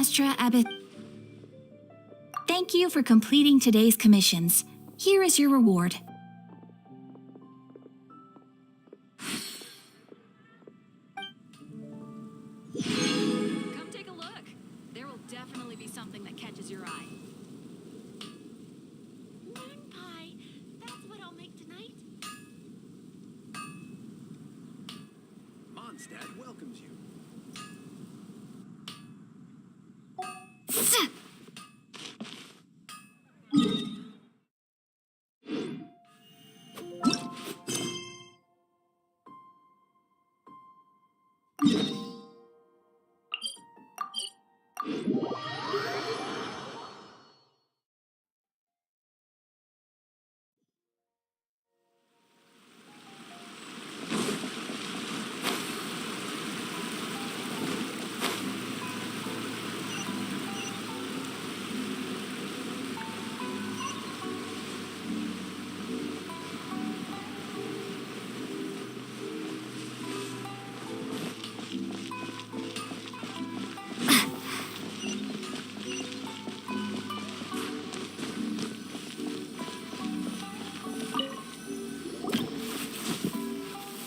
Astra Abbott. Thank you for completing today's commissions. Here is your reward. Come take a look. There will definitely be something that catches your eye. Moon pie. That's what I'll make tonight. Mondstadt welcomes you.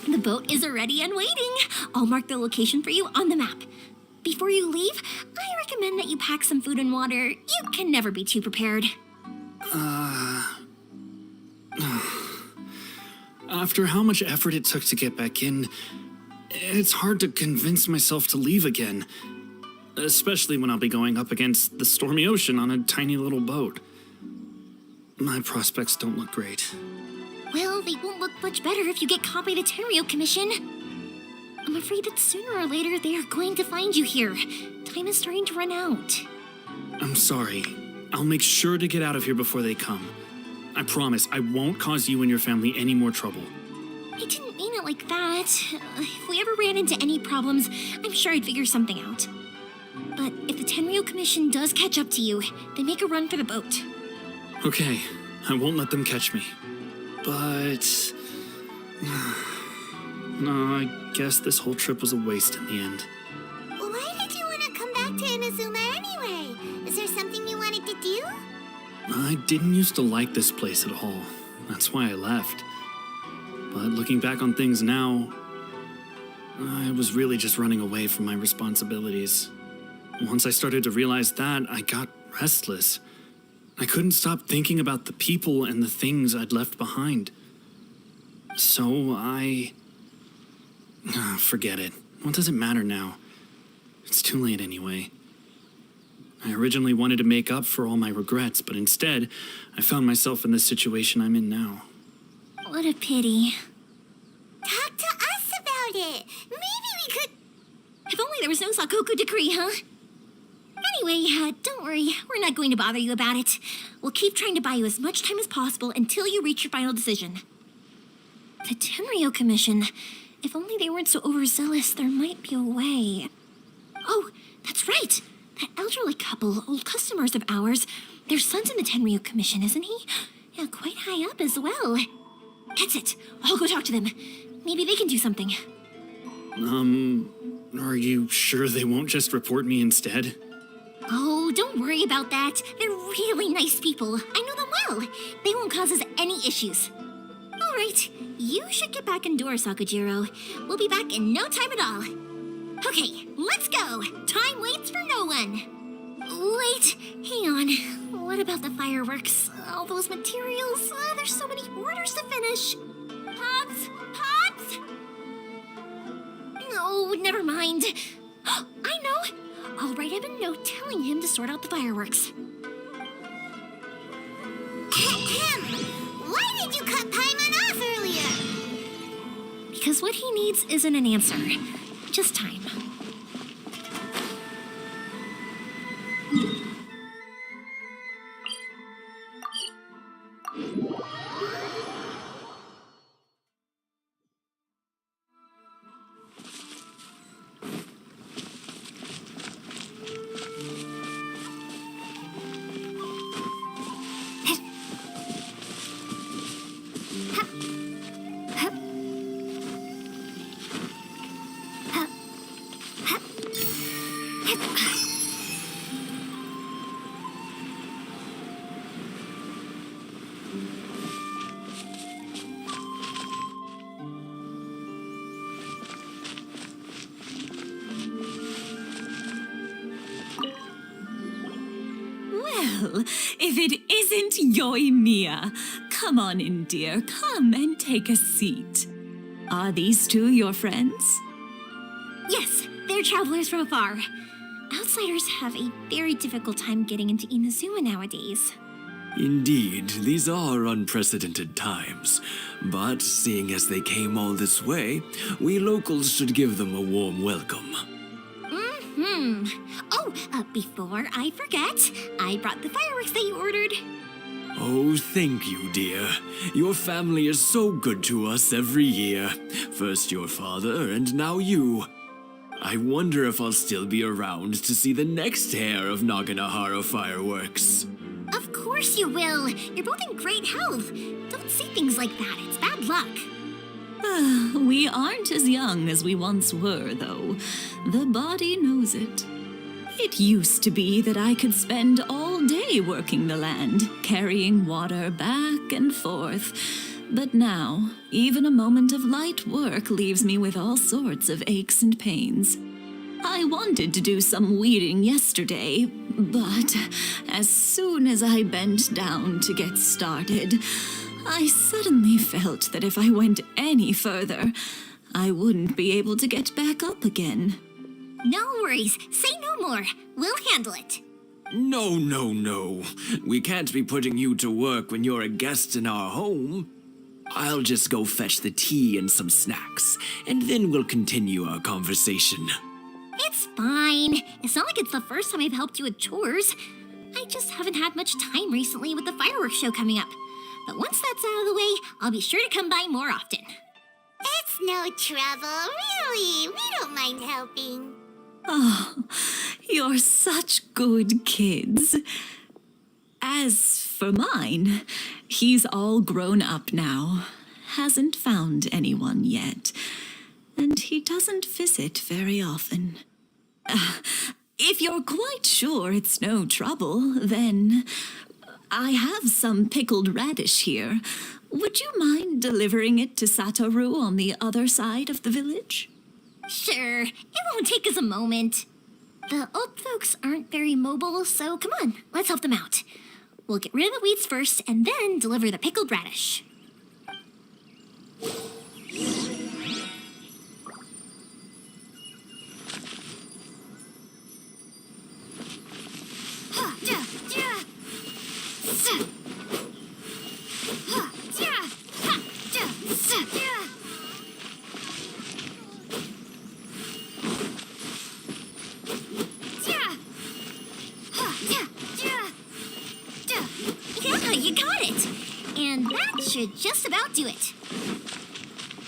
The boat is ready and waiting. I'll mark the location for you on the map. Before you leave, I recommend that you pack some food and water. You can never be too prepared. After how much effort it took to get back in, it's hard to convince myself to leave again. Especially when I'll be going up against the stormy ocean on a tiny little boat. My prospects don't look great. Well, they won't look much better if you get caught by the Tenryo Commission. I'm afraid that sooner or later they are going to find you here. Time is starting to run out. I'm sorry. I'll make sure to get out of here before they come. I promise I won't cause you and your family any more trouble. I didn't mean it like that. If we ever ran into any problems, I'm sure I'd figure something out. But if the Tenryo Commission does catch up to you, they make a run for the boat. Okay, I won't let them catch me. But... no, I guess this whole trip was a waste in the end. Why did you want to come back to Inazuma anyway? Is there something you wanted to do? I didn't used to like this place at all. That's why I left. But looking back on things now, I was really just running away from my responsibilities. Once I started to realize that, I got restless. I couldn't stop thinking about the people and the things I'd left behind. So forget it. What does it matter now? It's too late anyway. I originally wanted to make up for all my regrets, but instead, I found myself in the situation I'm in now. What a pity. Talk to us about it. Maybe we could... If only there was no Sakoku decree, huh? Anyway, don't worry. We're not going to bother you about it. We'll keep trying to buy you as much time as possible until you reach your final decision. The Tenryo Commission. If only they weren't so overzealous, there might be a way. Oh, that's right. That elderly couple, old customers of ours. Their son's in the Tenryo Commission, isn't he? Yeah, quite high up as well. That's it. I'll go talk to them. Maybe they can do something. Are you sure they won't just report me instead? Oh, don't worry about that. They're really nice people. I know them well. They won't cause us any issues. All right, you should get back indoors, Sakujiro. We'll be back in no time at all. Okay, let's go. Time waits for no one. Wait, hang on. What about the fireworks? All those materials? There's so many orders to finish. Pops? Pops? No, never mind. I know. I'll write him a note telling him to sort out the fireworks. Why did you cut Paimon off earlier? Because what he needs isn't an answer, just time. Well, if it isn't Yoimiya. Come on in, dear. Come and take a seat. Are these two your friends? Yes, they're travelers from afar. Outsiders have a very difficult time getting into Inazuma nowadays. Indeed, these are unprecedented times. But seeing as they came all this way, we locals should give them a warm welcome. Oh, before I forget, I brought the fireworks that you ordered. Oh, thank you, dear. Your family is so good to us every year. First your father, and now you. I wonder if I'll still be around to see the next hair of Naganahara fireworks. Of course you will. You're both in great health. Don't say things like that. It's bad luck. We aren't as young as we once were, though. The body knows it. It used to be that I could spend all day working the land, carrying water back and forth. But now, even a moment of light work leaves me with all sorts of aches and pains. I wanted to do some weeding yesterday, but as soon as I bent down to get started, I suddenly felt that if I went any further, I wouldn't be able to get back up again. No worries. Say no more. We'll handle it. No, no, no. We can't be putting you to work when you're a guest in our home. I'll just go fetch the tea and some snacks, and then we'll continue our conversation. It's fine. It's not like it's the first time I've helped you with chores. I just haven't had much time recently with the fireworks show coming up. But once that's out of the way, I'll be sure to come by more often. It's no trouble, really. We don't mind helping. Oh, you're such good kids. As for mine, he's all grown up now, hasn't found anyone yet, and he doesn't visit very often. If you're quite sure it's no trouble, then I have some pickled radish here. Would you mind delivering it to Satoru on the other side of the village? Sure, it won't take us a moment. The old folks aren't very mobile, so come on, let's help them out. We'll get rid of the weeds first and then deliver the pickled radish. Yeah, you got it! And that should just about do it.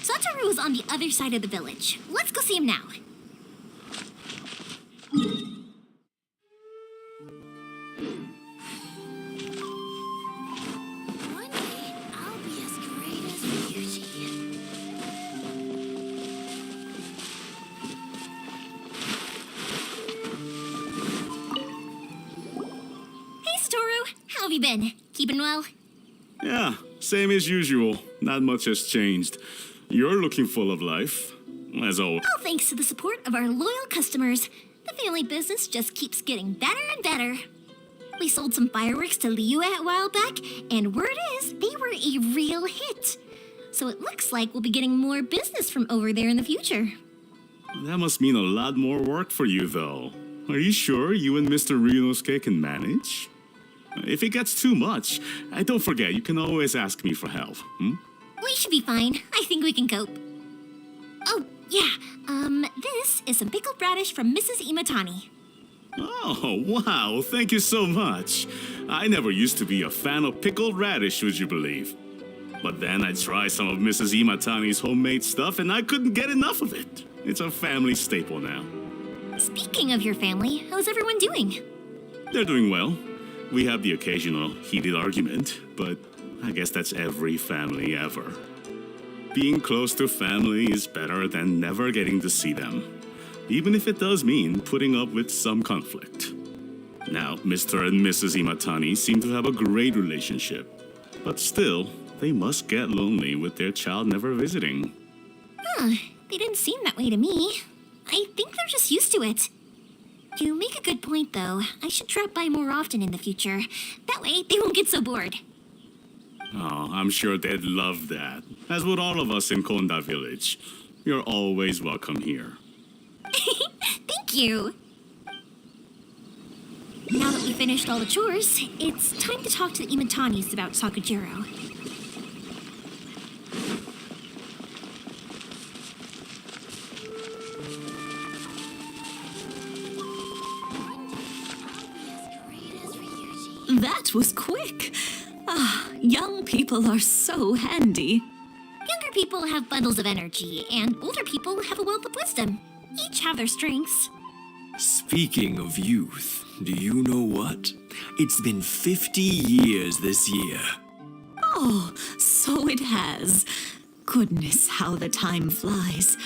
Satoru is on the other side of the village. Let's go see him now. One day, I'll be as great as Ryuji. Hey, Satoru! How have you been? Keeping well? Yeah, same as usual. Not much has changed. You're looking full of life, as always. All thanks to the support of our loyal customers, the family business just keeps getting better and better. We sold some fireworks to Liyue a while back, and word is they were a real hit. So it looks like we'll be getting more business from over there in the future. That must mean a lot more work for you, though. Are you sure you and Mr. Ryunosuke can manage? If it gets too much, don't forget, you can always ask me for help. We should be fine. I think we can cope. Oh, yeah. This is some pickled radish from Mrs. Imatani. Oh, wow, thank you so much. I never used to be a fan of pickled radish, would you believe? But then I tried some of Mrs. Imatani's homemade stuff and I couldn't get enough of it. It's a family staple now. Speaking of your family, how's everyone doing? They're doing well. We have the occasional heated argument, but I guess that's every family ever. Being close to family is better than never getting to see them, even if it does mean putting up with some conflict. Now, Mr. and Mrs. Imatani seem to have a great relationship, but still, they must get lonely with their child never visiting. They didn't seem that way to me. I think they're just used to it. You make a good point, though. I should drop by more often in the future. That way, they won't get so bored. Oh, I'm sure they'd love that. As would all of us in Konda Village. You're always welcome here. Thank you. Now that we finished all the chores, it's time to talk to the Imatanis about Sakujiro. That was quick. Ah, young people are so handy. Younger people have bundles of energy, and older people have a wealth of wisdom. Each have their strengths. Speaking of youth, do you know what? It's been 50 years this year. Oh, so it has. Goodness, how the time flies.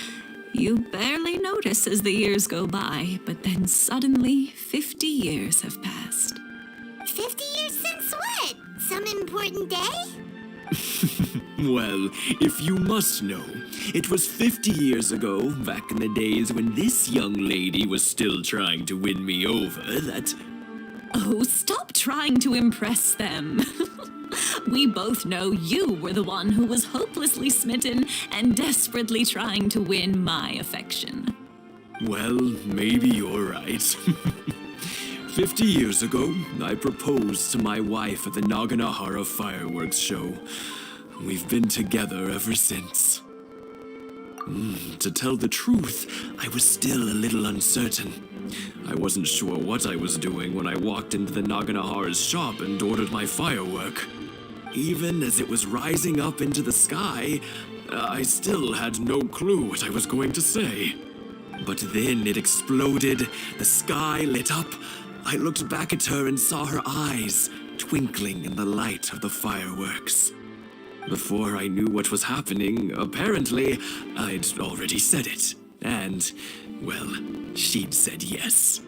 You barely notice as the years go by, but then suddenly 50 years have passed. 50 years since what? Some important day? Well, if you must know, it was 50 years ago, back in the days when this young lady was still trying to win me over, that... Oh, stop trying to impress them. We both know you were the one who was hopelessly smitten and desperately trying to win my affection. Well, maybe you're right. 50 years ago, I proposed to my wife at the Naganahara fireworks show. We've been together ever since. To tell the truth, I was still a little uncertain. I wasn't sure what I was doing when I walked into the Naganahara's shop and ordered my firework. Even as it was rising up into the sky, I still had no clue what I was going to say. But then it exploded, the sky lit up. I looked back at her and saw her eyes twinkling in the light of the fireworks. Before I knew what was happening, apparently, I'd already said it. And, well, she'd said yes.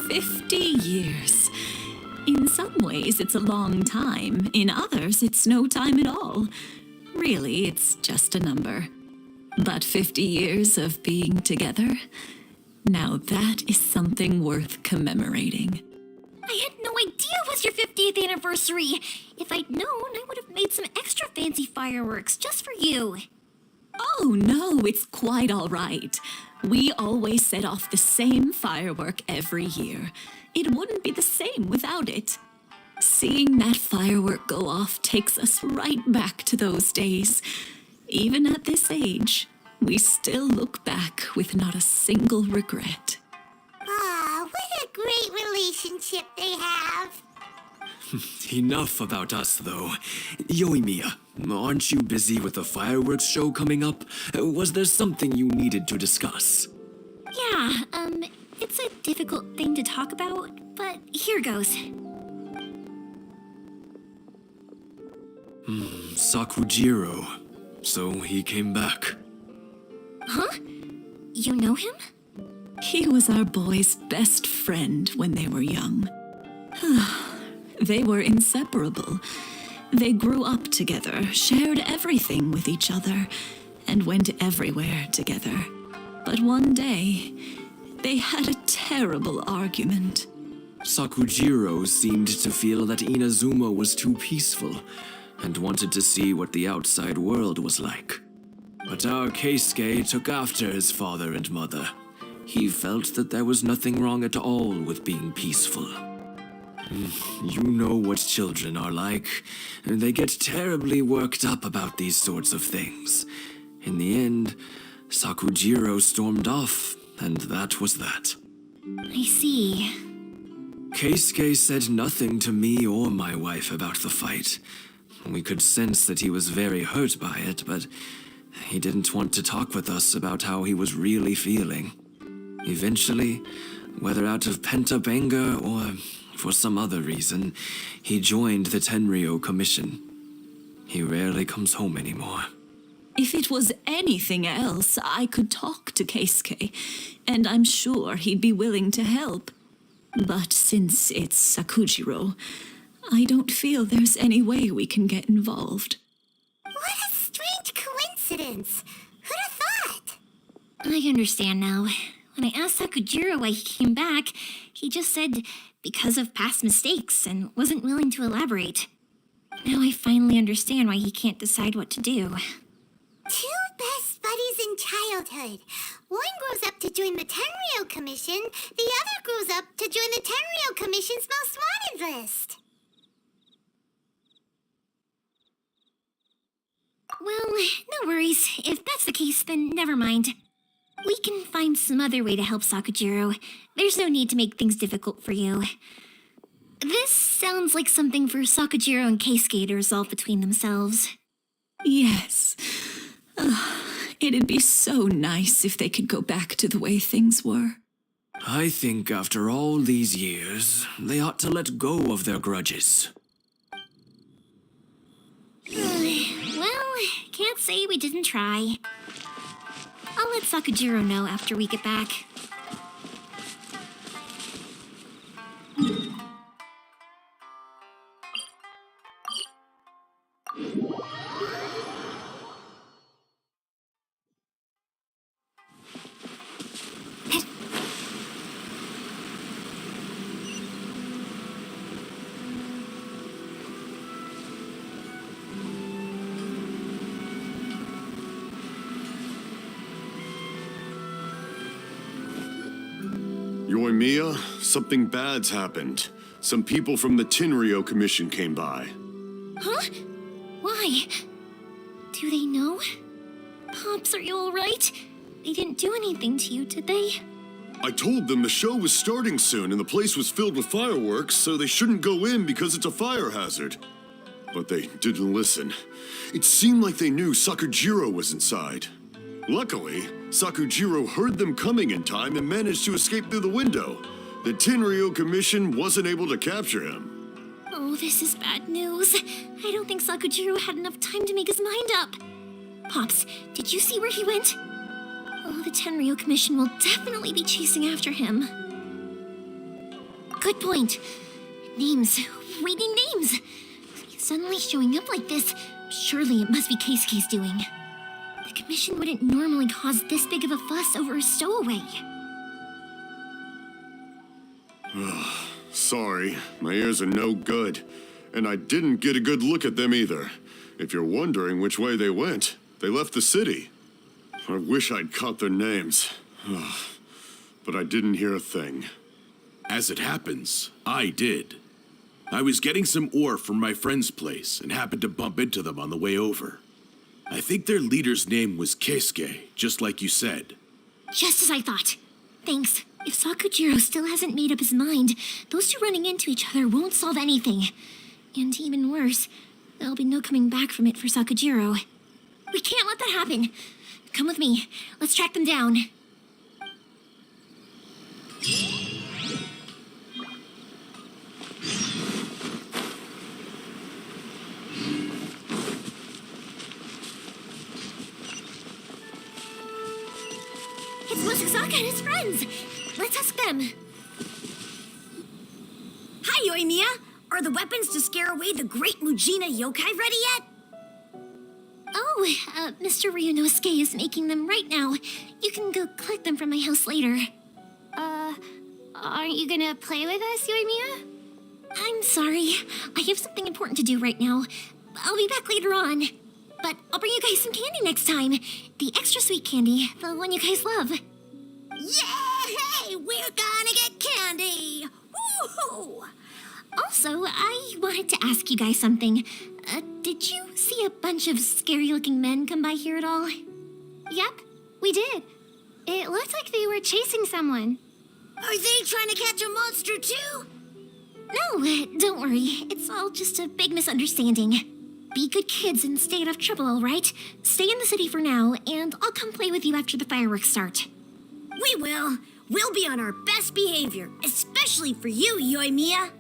50 years. In some ways, it's a long time. In others, it's no time at all. Really, it's just a number. But 50 years of being together, now that is something worth commemorating. I had no idea it was your 50th anniversary. If I'd known, I would have made some extra fancy fireworks just for you. Oh, no, it's quite all right. We always set off the same firework every year. It wouldn't be the same without it. Seeing that firework go off takes us right back to those days. Even at this age, we still look back with not a single regret. Ah, what a great relationship they have. Enough about us, though. Yoimiya, aren't you busy with the fireworks show coming up? Was there something you needed to discuss? Yeah, it's a difficult thing to talk about, but here goes. Sakujiro. So he came back. Huh? You know him? He was our boys' best friend when they were young. They were inseparable. They grew up together, shared everything with each other, and went everywhere together. But one day, they had a terrible argument. Sakujiro seemed to feel that Inazuma was too peaceful and wanted to see what the outside world was like. But our Keisuke took after his father and mother. He felt that there was nothing wrong at all with being peaceful. You know what children are like. They get terribly worked up about these sorts of things. In the end, Sakujiro stormed off, and that was that. I see. Keisuke said nothing to me or my wife about the fight. We could sense that he was very hurt by it, but he didn't want to talk with us about how he was really feeling. Eventually, whether out of pent-up anger or for some other reason, he joined the Tenryo Commission. He rarely comes home anymore. If it was anything else, I could talk to Keisuke, and I'm sure he'd be willing to help. But since it's Sakujiro, I don't feel there's any way we can get involved. What a strange coincidence. Who'd have thought? I understand now. When I asked Sakujiro why he came back, he just said because of past mistakes and wasn't willing to elaborate. Now I finally understand why he can't decide what to do. Two best buddies in childhood. One grows up to join the Tenryou Commission, the other grows up to join the Tenryou Commission's most wanted list. Well, no worries. If that's the case, then never mind. We can find some other way to help Sakujiro. There's no need to make things difficult for you. This sounds like something for Sakujiro and Keisuke to resolve between themselves. Yes. It'd be so nice if they could go back to the way things were. I think after all these years, they ought to let go of their grudges. Well, can't say we didn't try. I'll let Sakujiro know after we get back. Yoimiya, something bad's happened. Some people from the Tenryou Commission came by. Huh? Why? Do they know? Pops, are you alright? They didn't do anything to you, did they? I told them the show was starting soon and the place was filled with fireworks, so they shouldn't go in because it's a fire hazard. But they didn't listen. It seemed like they knew Sakujiro was inside. Luckily, Sakujiro heard them coming in time and managed to escape through the window. The Tenryou Commission wasn't able to capture him. Oh, this is bad news. I don't think Sakujiro had enough time to make his mind up. Pops, did you see where he went? Oh, the Tenryou Commission will definitely be chasing after him. Good point. Names. Reading names. He's suddenly showing up like this. Surely it must be Keisuke's doing. The Commission wouldn't normally cause this big of a fuss over a stowaway. Sorry, my ears are no good. And I didn't get a good look at them either. If you're wondering which way they went, they left the city. I wish I'd caught their names. But I didn't hear a thing. As it happens, I did. I was getting some ore from my friend's place and happened to bump into them on the way over. I think their leader's name was Keisuke, just like you said. Just as I thought. Thanks. If Sakujiro still hasn't made up his mind, those two running into each other won't solve anything. And even worse, there'll be no coming back from it for Sakujiro. We can't let that happen. Come with me. Let's track them down. It's Moshizaka and his friends. Let's ask them. Hi, Yoimiya. Are the weapons to scare away the great Mujina yokai ready yet? Oh, Mr. Ryunosuke is making them right now. You can go collect them from my house later. Aren't you gonna play with us, Yoimiya? I'm sorry. I have something important to do right now. I'll be back later on. But I'll bring you guys some candy next time. The extra sweet candy, the one you guys love. Yay! We're gonna get candy! Woohoo! Also, I wanted to ask you guys something. Did you see a bunch of scary-looking men come by here at all? Yep, we did. It looked like they were chasing someone. Are they trying to catch a monster too? No, don't worry. It's all just a big misunderstanding. Be good kids and stay out of trouble, all right? Stay in the city for now, and I'll come play with you after the fireworks start. We will. We'll be on our best behavior, especially for you, Yoimiya.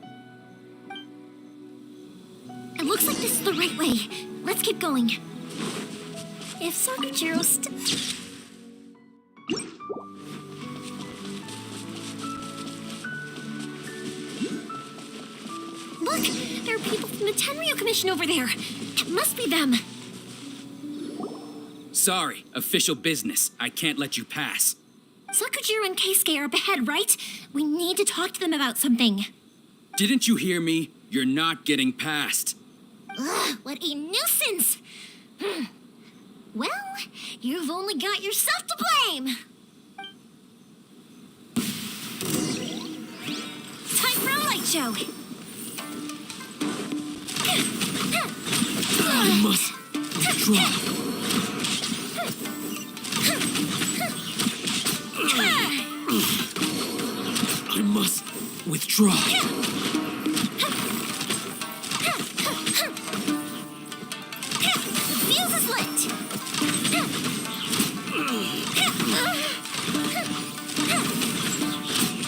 It looks like this is the right way. Let's keep going. If Sakujiro Look! There are people from the Tenryou Commission over there. It must be them. Sorry, official business. I can't let you pass. Sakujiro and Keisuke are up ahead, right? We need to talk to them about something. Didn't you hear me? You're not getting past. Ugh, what a nuisance! Well, you've only got yourself to blame! Time for a light show! I must withdraw. I must withdraw. The fuse is lit!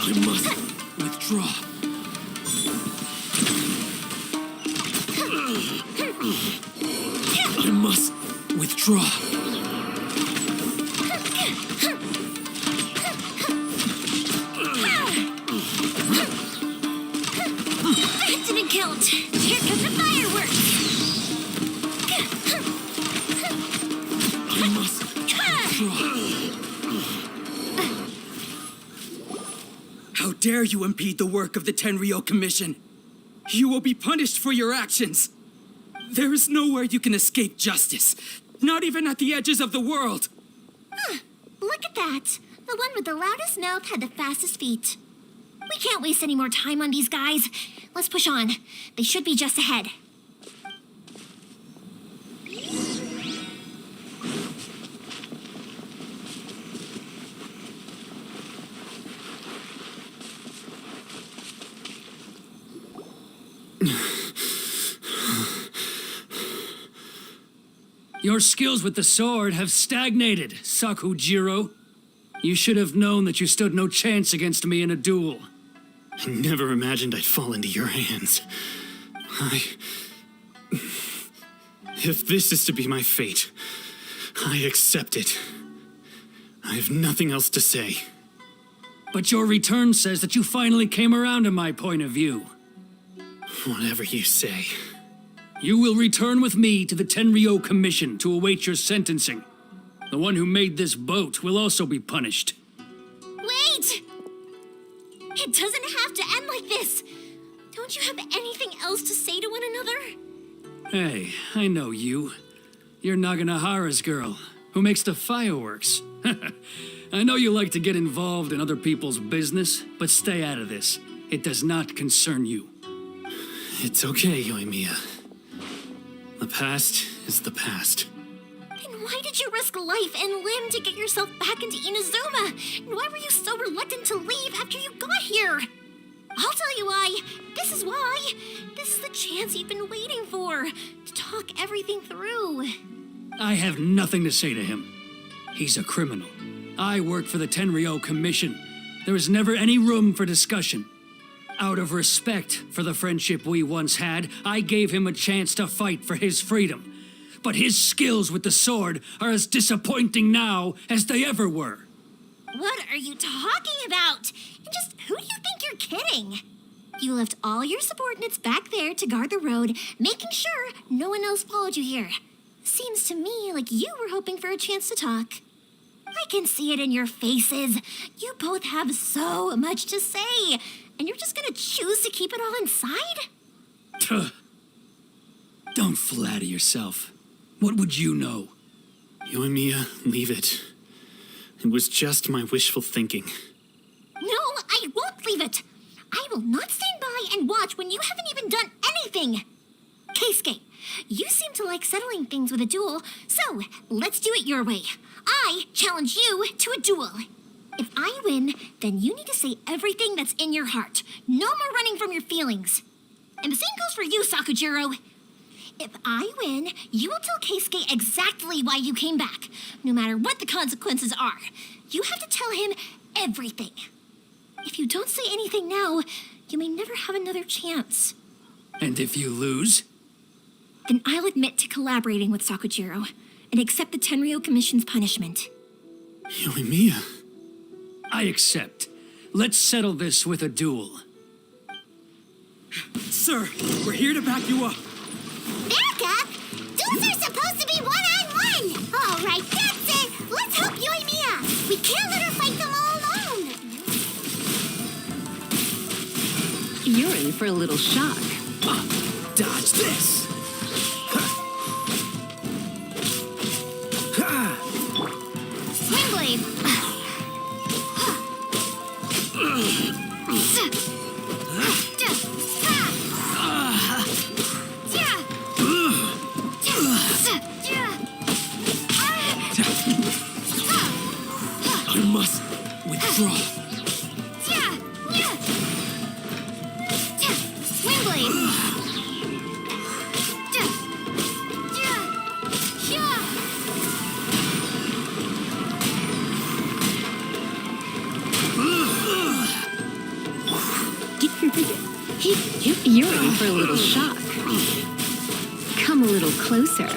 I must withdraw. I must withdraw. That didn't count! Here comes the fireworks! I must withdraw. How dare you impede the work of the Tenryou Commission? You will be punished for your actions. There is nowhere you can escape justice, not even at the edges of the world. Look at that! The one with the loudest mouth had the fastest feet. We can't waste any more time on these guys. Let's push on. They should be just ahead. Your skills with the sword have stagnated, Sakujiro. You should have known that you stood no chance against me in a duel. I never imagined I'd fall into your hands. If this is to be my fate, I accept it. I have nothing else to say. But your return says that you finally came around to my point of view. Whatever you say. You will return with me to the Tenryou Commission to await your sentencing. The one who made this boat will also be punished. Wait! It doesn't have to end like this. Don't you have anything else to say to one another? Hey, I know you. You're Naganahara's girl, who makes the fireworks. I know you like to get involved in other people's business, but stay out of this. It does not concern you. It's okay, Yoimiya. The past is the past. Then why did you risk life and limb to get yourself back into Inazuma? And why were you so reluctant to leave after you got here? I'll tell you why. This is why. This is the chance you've been waiting for, to talk everything through. I have nothing to say to him. He's a criminal. I work for the Tenryou Commission. There is never any room for discussion. Out of respect for the friendship we once had, I gave him a chance to fight for his freedom. But his skills with the sword are as disappointing now as they ever were. What are you talking about? And just who do you think you're kidding? You left all your subordinates back there to guard the road, making sure no one else followed you here. Seems to me like you were hoping for a chance to talk. I can see it in your faces. You both have so much to say, and you're just gonna choose to keep it all inside? Tuh. Don't flatter yourself. What would you know? Yoimiya, leave it. It was just my wishful thinking. No, I won't leave it. I will not stand by and watch when you haven't even done anything. Keisuke, you seem to like settling things with a duel, so let's do it your way. I challenge you to a duel. If I win, then you need to say everything that's in your heart. No more running from your feelings. And the same goes for you, Sakujiro. If I win, you will tell Keisuke exactly why you came back, no matter what the consequences are. You have to tell him everything. If you don't say anything now, you may never have another chance. And if you lose? Then I'll admit to collaborating with Sakujiro and accept the Tenryou Commission's punishment. Yoimiya. I accept. Let's settle this with a duel. Sir, we're here to back you up. Back up? Duels are supposed to be one-on-one! All right, that's it! Let's help Yoimiya! We can't let her fight them all You're in for a little shock. Dodge this! Swing blade. I must withdraw. Swing blade. You're in for a little shock. Come a little closer.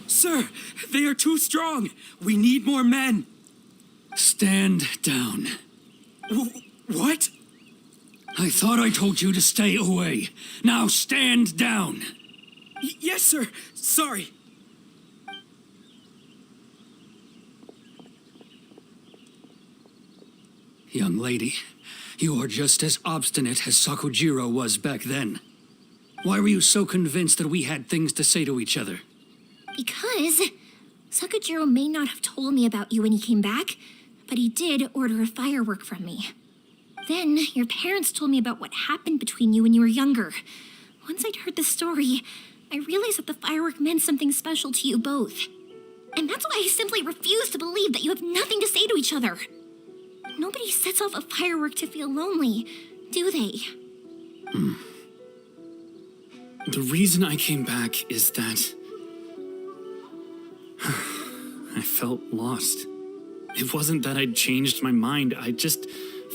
Sir, they are too strong. We need more men. Stand down. What? I thought I told you to stay away. Now stand down. Yes, sir. Sorry. Young lady, you are just as obstinate as Sakujiro was back then. Why were you so convinced that we had things to say to each other? Because Sakujiro may not have told me about you when he came back, but he did order a firework from me. Then your parents told me about what happened between you when you were younger. Once I'd heard the story, I realized that the firework meant something special to you both. And that's why I simply refuse to believe that you have nothing to say to each other. Nobody sets off a firework to feel lonely, do they? The reason I came back is that I felt lost. It wasn't that I'd changed my mind. I just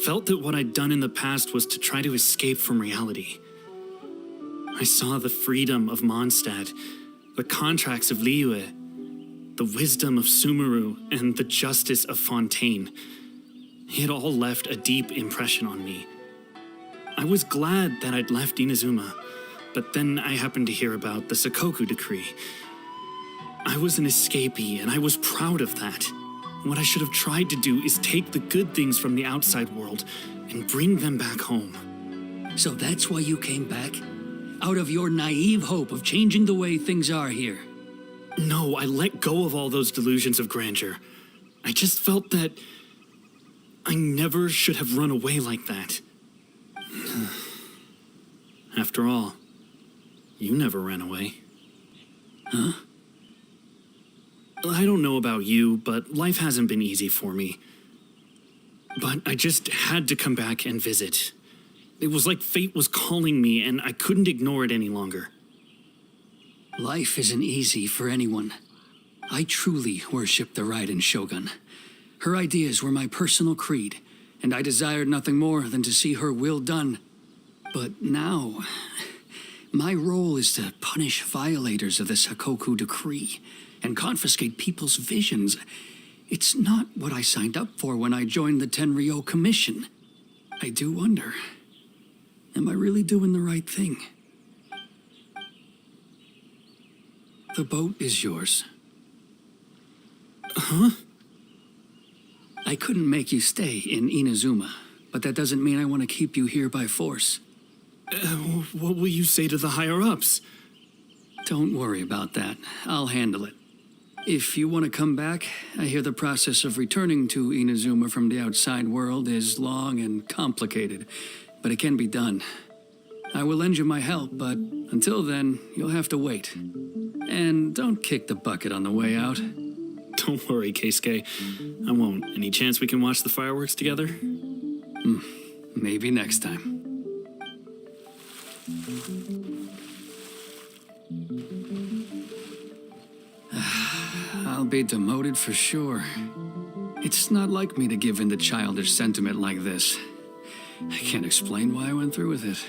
felt that what I'd done in the past was to try to escape from reality. I saw the freedom of Mondstadt, the contracts of Liyue, the wisdom of Sumeru, and the justice of Fontaine. It all left a deep impression on me. I was glad that I'd left Inazuma, but then I happened to hear about the Sakoku decree. I was an escapee, and I was proud of that. What I should have tried to do is take the good things from the outside world and bring them back home. So that's why you came back? Out of your naive hope of changing the way things are here? No, I let go of all those delusions of grandeur. I just felt that I never should have run away like that. After all, you never ran away. Huh? I don't know about you, but life hasn't been easy for me. But I just had to come back and visit. It was like fate was calling me, and I couldn't ignore it any longer. Life isn't easy for anyone. I truly worship the Raiden Shogun. Her ideas were my personal creed, and I desired nothing more than to see her will done. But now, my role is to punish violators of the Sakoku decree and confiscate people's visions. It's not what I signed up for when I joined the Tenryou Commission. I do wonder, am I really doing the right thing? The boat is yours. Huh? I couldn't make you stay in Inazuma, but that doesn't mean I want to keep you here by force. What will you say to the higher-ups? Don't worry about that. I'll handle it. If you want to come back, I hear the process of returning to Inazuma from the outside world is long and complicated, but it can be done. I will lend you my help, but until then, you'll have to wait. And don't kick the bucket on the way out. Don't worry, Keisuke. I won't. Any chance we can watch the fireworks together? Maybe next time. I'll be demoted for sure. It's not like me to give in to childish sentiment like this. I can't explain why I went through with it.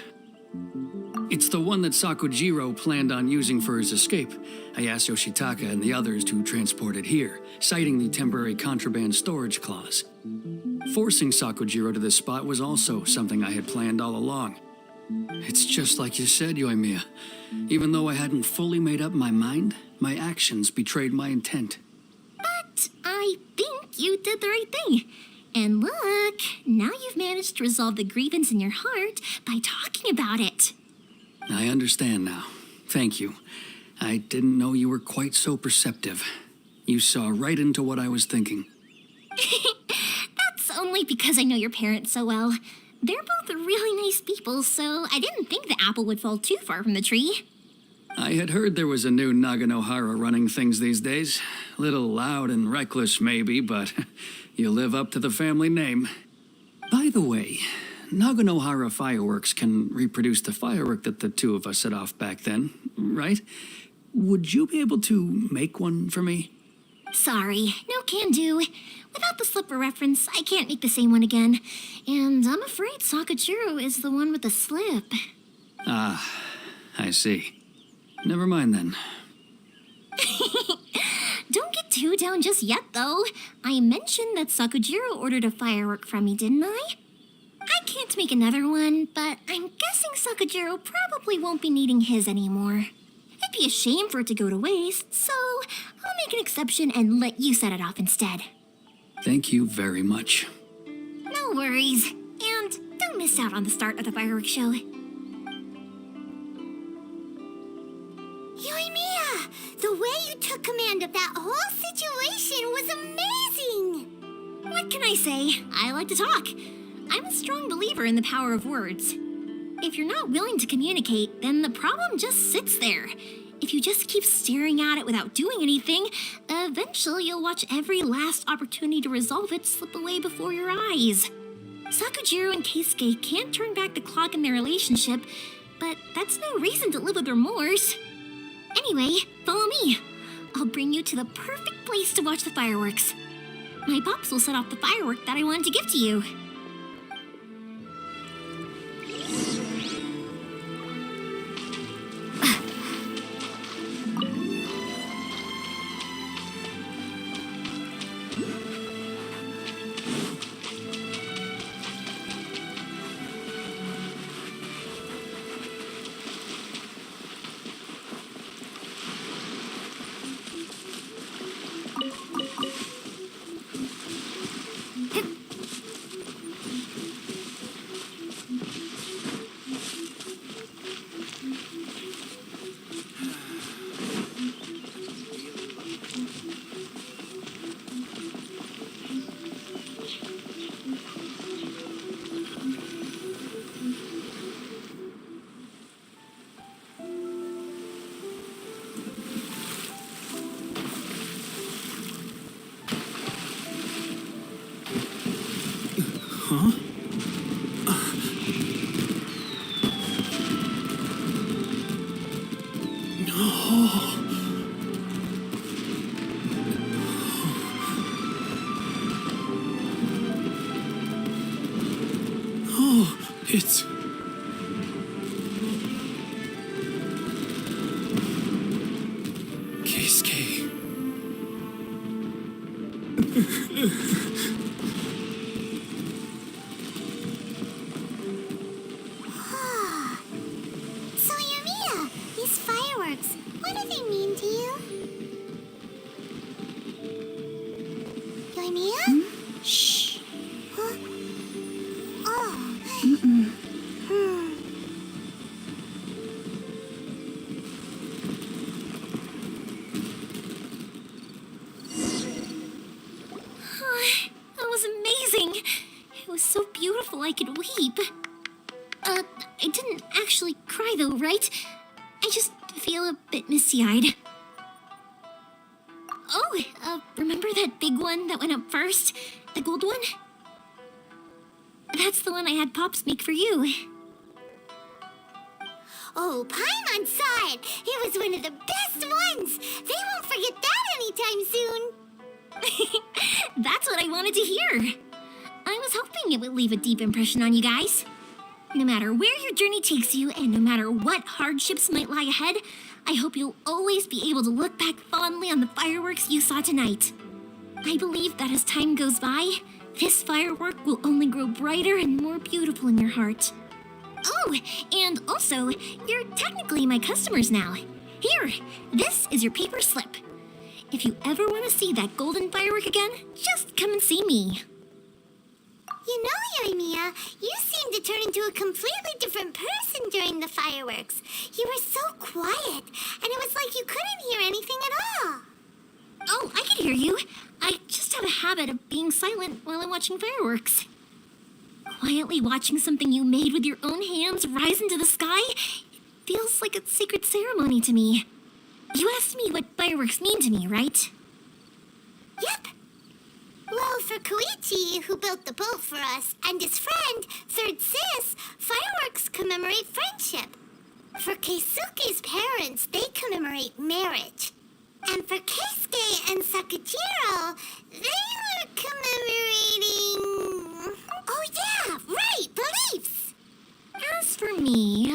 It's the one that Sakujiro planned on using for his escape. I asked Yoshitaka and the others to transport it here, citing the temporary contraband storage clause. Forcing Sakujiro to this spot was also something I had planned all along. It's just like you said, Yoimiya. Even though I hadn't fully made up my mind, my actions betrayed my intent. But I think you did the right thing. And look, now you've managed to resolve the grievance in your heart by talking about it. I understand now. Thank you. I didn't know you were quite so perceptive. You saw right into what I was thinking. That's only because I know your parents so well. They're both really nice people, so I didn't think the apple would fall too far from the tree. I had heard there was a new Naganohara running things these days. Little loud and reckless, maybe, but you live up to the family name. By the way, Naganohara fireworks can reproduce the firework that the two of us set off back then, right? Would you be able to make one for me? Sorry, no can do. Without the slipper reference, I can't make the same one again. And I'm afraid Sakujiro is the one with the slip. Ah, I see. Never mind then. Don't get too down just yet, though. I mentioned that Sakujiro ordered a firework from me, didn't I? I can't make another one, but I'm guessing Sakujiro probably won't be needing his anymore. It'd be a shame for it to go to waste, so I'll make an exception and let you set it off instead. Thank you very much. No worries. And don't miss out on the start of the fireworks show. Yoimiya, the way you took command of that whole situation was amazing! What can I say? I like to talk. I'm a strong believer in the power of words. If you're not willing to communicate, then the problem just sits there. If you just keep staring at it without doing anything, eventually you'll watch every last opportunity to resolve it slip away before your eyes. Sakujiro and Keisuke can't turn back the clock in their relationship, but that's no reason to live with remorse. Anyway, follow me. I'll bring you to the perfect place to watch the fireworks. My pops will set off the firework that I wanted to give to you. Huh? Oh, it's... Keisuke. So, Yoimiya, these fireworks, what do they mean to you? Yoimiya? Shh. Huh? Oh. That was amazing. It was so beautiful I could weep. I didn't actually cry though, right? I just feel a bit misty-eyed. Oh, remember that big one that went up first? The gold one? That's the one I had Pops make for you. Oh, Paimon saw it. It was one of the best ones. They won't forget that anytime soon. That's what I wanted to hear. I was hoping it would leave a deep impression on you guys. No matter where your journey takes you, and no matter what hardships might lie ahead, I hope you'll always be able to look back fondly on the fireworks you saw tonight. I believe that as time goes by, this firework will only grow brighter and more beautiful in your heart. Oh, and also, you're technically my customers now. Here, this is your paper slip. If you ever want to see that golden firework again, just come and see me. You know, Yoimiya, you seemed to turn into a completely different person during the fireworks. You were so quiet, and it was like you couldn't hear anything at all. Oh, I can hear you. I just have a habit of being silent while I'm watching fireworks. Quietly watching something you made with your own hands rise into the sky feels like a sacred ceremony to me. You asked me what fireworks mean to me, right? Yep. Well, for Koichi, who built the boat for us, and his friend, Third Sis, fireworks commemorate friendship. For Keisuke's parents, they commemorate marriage. And for Keisuke and Sakajiro, they were commemorating... Oh yeah, right, beliefs! As for me,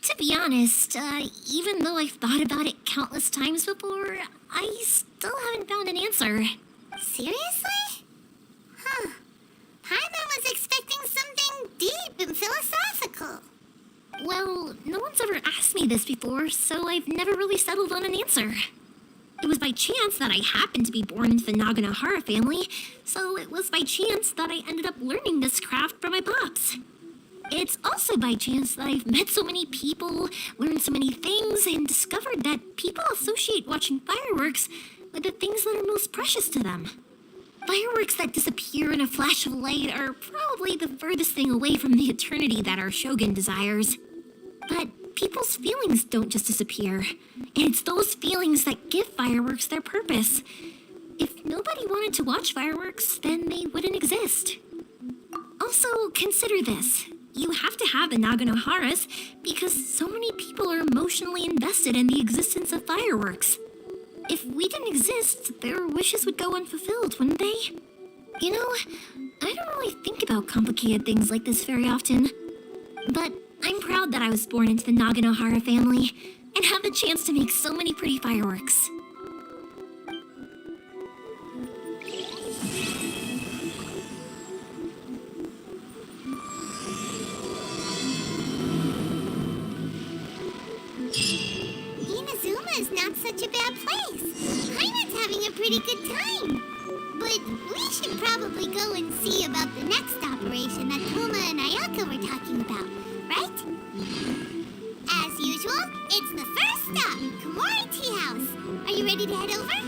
to be honest, even though I've thought about it countless times before, I still haven't found an answer. Seriously? Huh. Paimon was expecting something deep and philosophical. Well, no one's ever asked me this before, so I've never really settled on an answer. It was by chance that I happened to be born into the Naganohara family, so it was by chance that I ended up learning this craft from my pops. It's also by chance that I've met so many people, learned so many things, and discovered that people associate watching fireworks with the things that are most precious to them. Fireworks that disappear in a flash of light are probably the furthest thing away from the eternity that our shogun desires. But people's feelings don't just disappear, and it's those feelings that give fireworks their purpose. If nobody wanted to watch fireworks, then they wouldn't exist. Also, consider this. You have to have the Naganoharas because so many people are emotionally invested in the existence of fireworks. If we didn't exist, their wishes would go unfulfilled, wouldn't they? You know, I don't really think about complicated things like this very often. But I'm proud that I was born into the Naganohara family and have the chance to make so many pretty fireworks. Inazuma is not such a bad place. Paimon's having a pretty good time. But we should probably go and see about the next operation that Toma and Ayaka were talking about, right? As usual, it's the first stop, Komori Tea House. Are you ready to head over?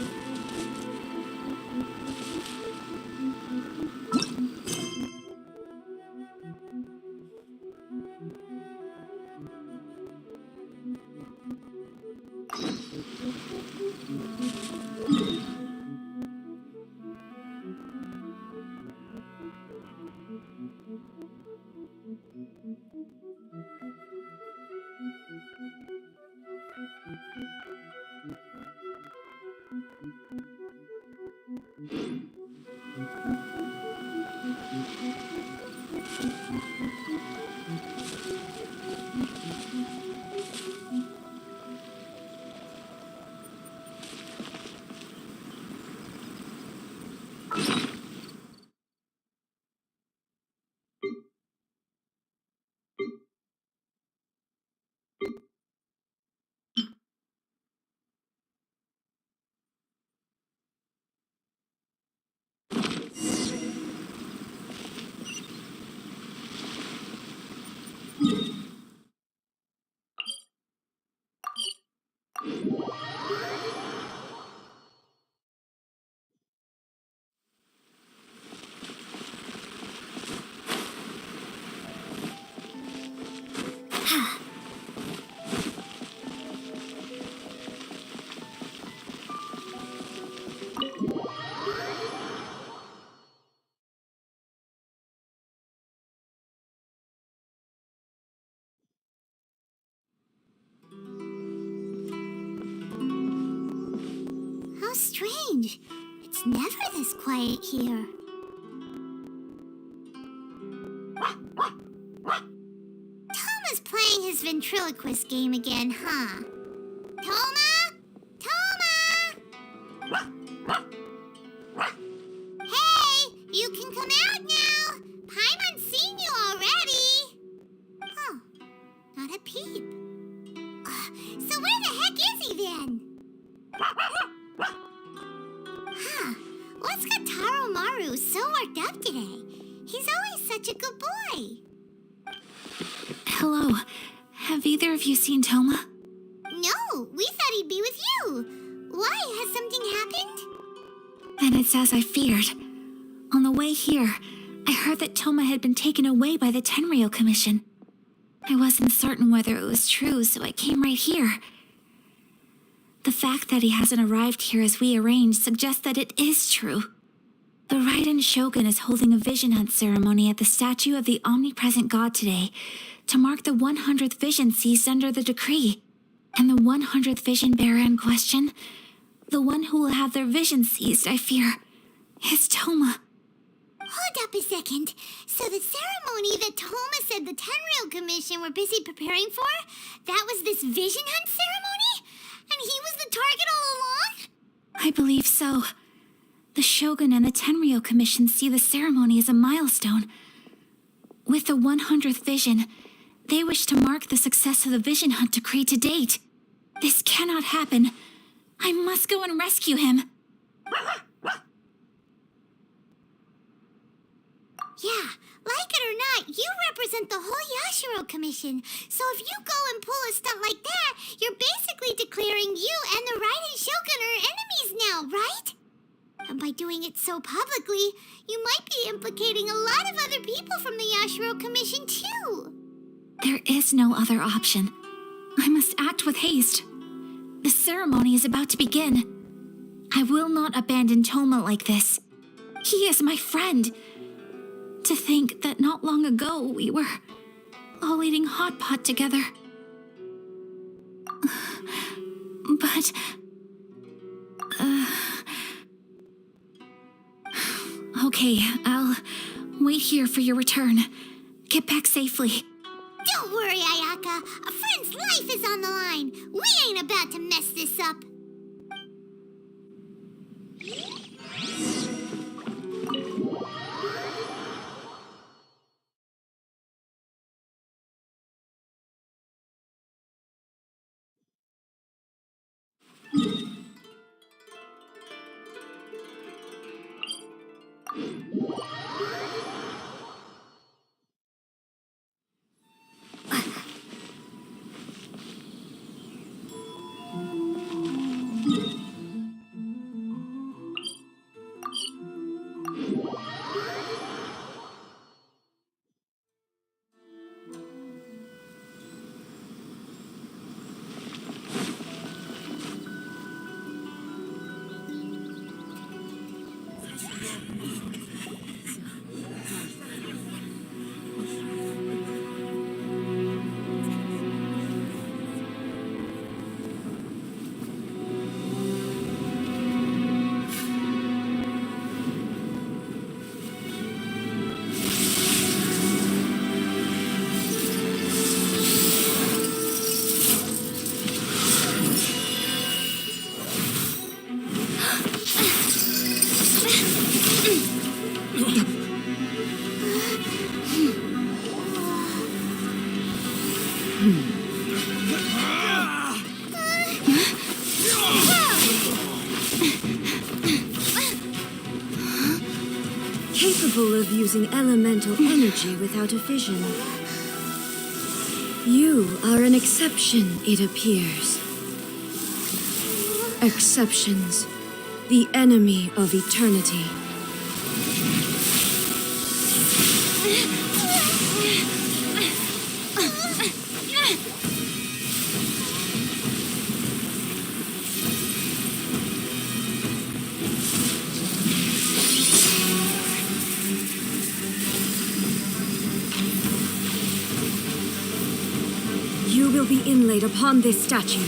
How strange. It's never this quiet here. ventriloquist game again, huh? Toma? Toma! Hey, you can come out now. Paimon's seen you already. Oh, not a peep. So where the heck is he then? Huh, what's got Taro Maru so worked up today? He's always such a good boy. Hello. Have either of you seen Toma? No, we thought he'd be with you. Why? Has something happened? Then it's as I feared. On the way here, I heard that Toma had been taken away by the Tenryou Commission. I wasn't certain whether it was true, so I came right here. The fact that he hasn't arrived here as we arranged suggests that it is true. The Raiden Shogun is holding a vision hunt ceremony at the statue of the omnipresent god today to mark the 100th vision seized under the decree. And the 100th vision bearer in question, the one who will have their vision seized, I fear, is Toma. Hold up a second. So the ceremony that Toma said the Tenryou Commission were busy preparing for, that was this vision hunt ceremony? And he was the target all along? I believe so. The Shogun and the Tenryou Commission see the ceremony as a milestone. With the 100th vision, they wish to mark the success of the vision hunt decree to date. This cannot happen. I must go and rescue him. Yeah, like it or not, you represent the whole Yashiro Commission. So if you go and pull a stunt like that, you're basically declaring you and the Raiden Shogun are enemies now, right? And by doing it so publicly, you might be implicating a lot of other people from the Yashiro Commission too. There is no other option. I must act with haste. The ceremony is about to begin. I will not abandon Toma like this. He is my friend. To think that not long ago we were all eating hot pot together. But... Okay, I'll wait here for your return. Get back safely. Don't worry, Ayaka. A friend's life is on the line. We ain't about to mess this up. Capable of using elemental energy without a fission. You are an exception, it appears. Exceptions, the enemy of eternity. You will be inlaid upon this statue.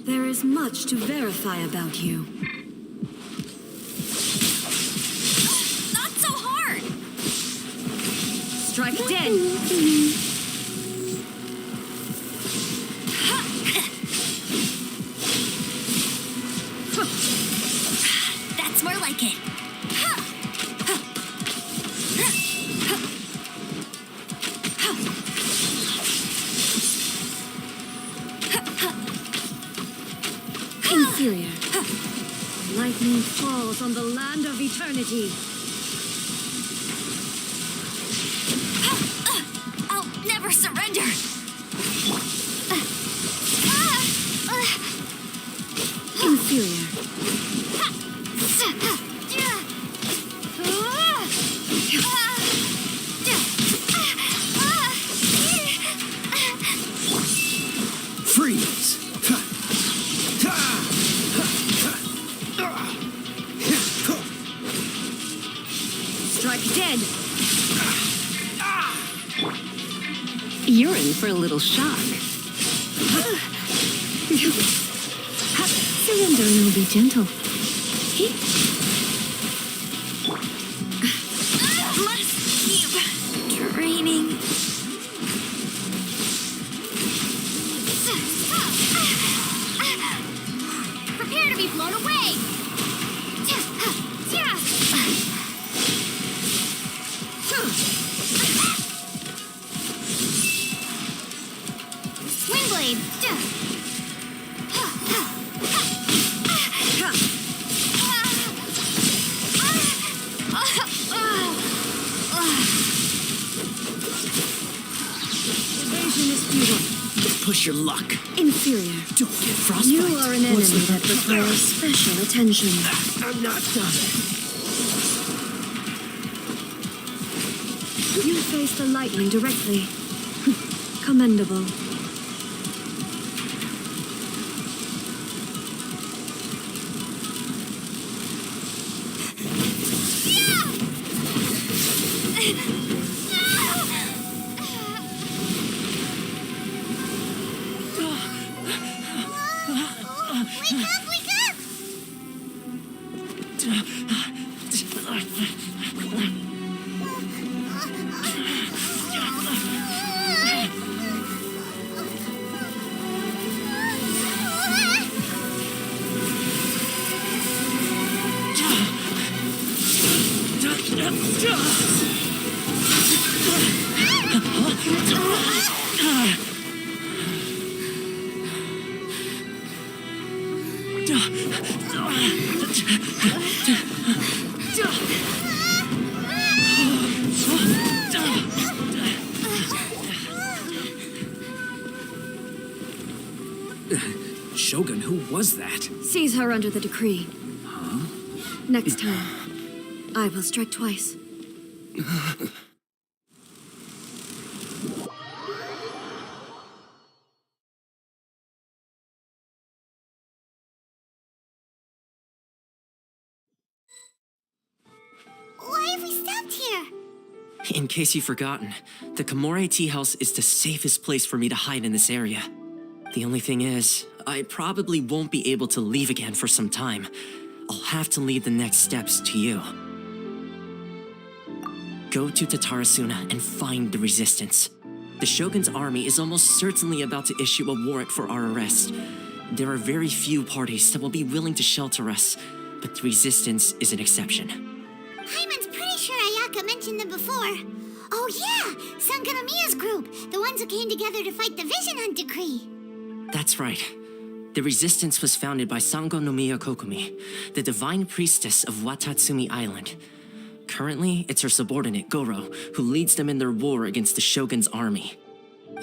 There is much to verify about you. Not so hard! Strike dead! That's more like it. Inferior. Lightning falls on the land of eternity. I'll never surrender. Inferior. Freeze! Strike dead! You're in for a little shock. Surrender and I'll be gentle. Must keep training. Prepare to be blown away! Windblade! Evasion is futile. Push your luck. Inferior. Don't get frostbite. You are an enemy that requires special attention. I'm not done. You face the lightning directly. Commendable. Wake up, wake up! Shogun, who was that? Seize her under the decree. Huh? Next time, I will strike twice. Why have we stopped here? In case you've forgotten, the Komore Tea House is the safest place for me to hide in this area. The only thing is, I probably won't be able to leave again for some time. I'll have to leave the next steps to you. Go to Tatarasuna and find the Resistance. The Shogun's army is almost certainly about to issue a warrant for our arrest. There are very few parties that will be willing to shelter us, but the Resistance is an exception. Hyman's pretty sure Ayaka mentioned them before. Oh yeah, Sangonomiya's group, the ones who came together to fight the Vision Hunt decree. That's right. The Resistance was founded by Sangonomiya Kokumi, the divine priestess of Watatsumi Island. Currently, it's her subordinate, Goro, who leads them in their war against the Shogun's army.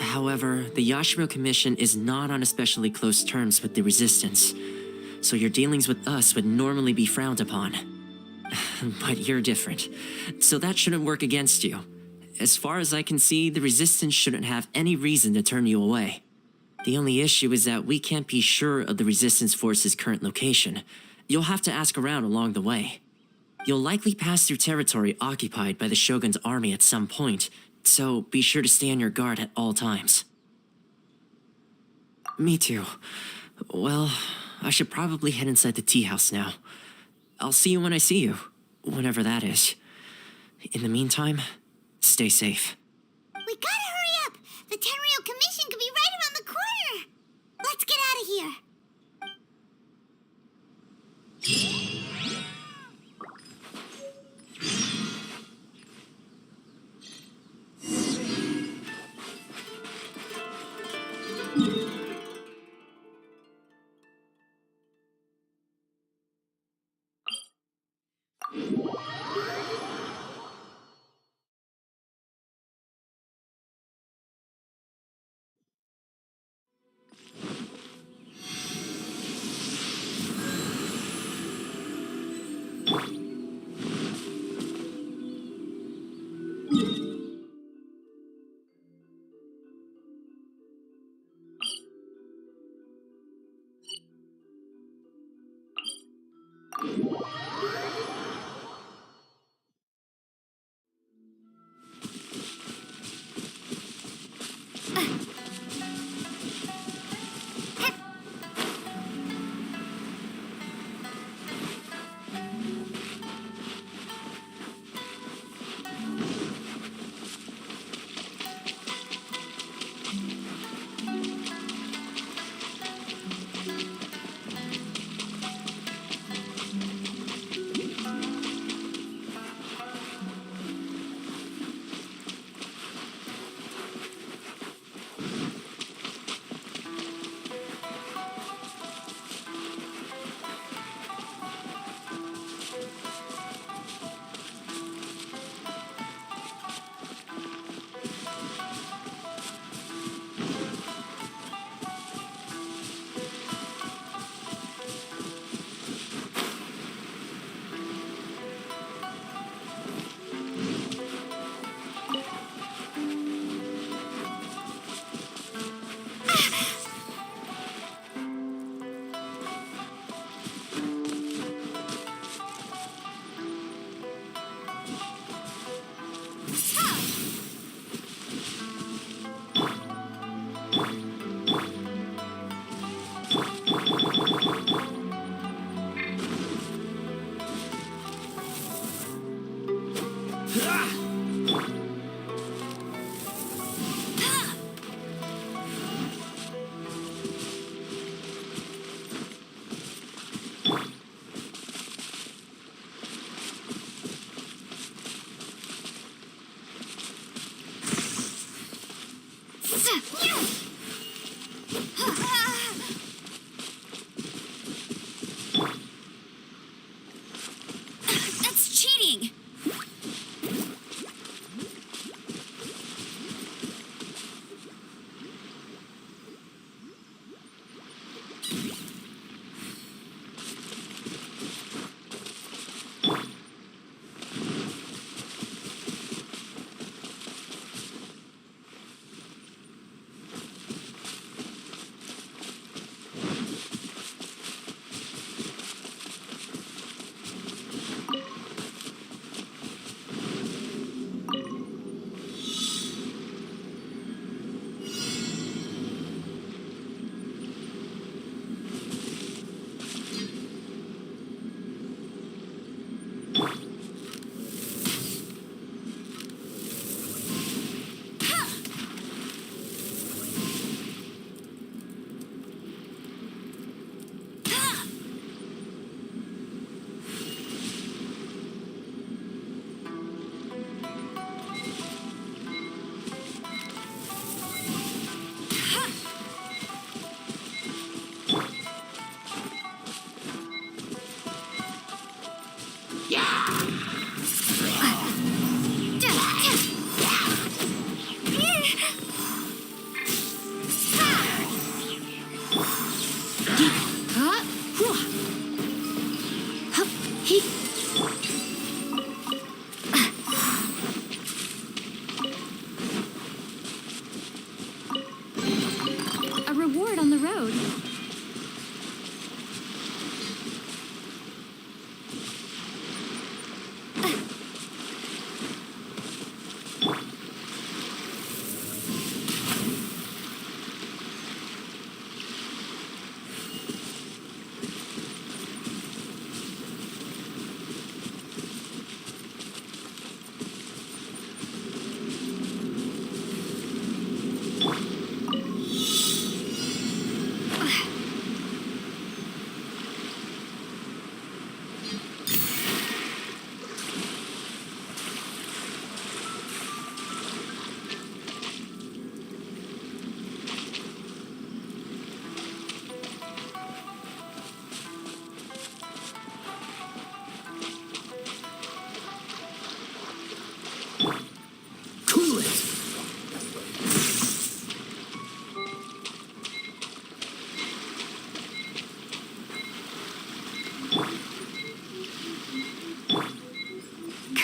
However, the Yashiro Commission is not on especially close terms with the Resistance, so your dealings with us would normally be frowned upon. But you're different, so that shouldn't work against you. As far as I can see, the Resistance shouldn't have any reason to turn you away. The only issue is that we can't be sure of the Resistance Force's current location. You'll have to ask around along the way. You'll likely pass through territory occupied by the Shogun's army at some point, so be sure to stay on your guard at all times. Me too. Well, I should probably head inside the tea house now. I'll see you when I see you, whenever that is. In the meantime, stay safe. We gotta hurry up! The Tenryou Commission could be right around the corner! Let's get out of here! That's cheating!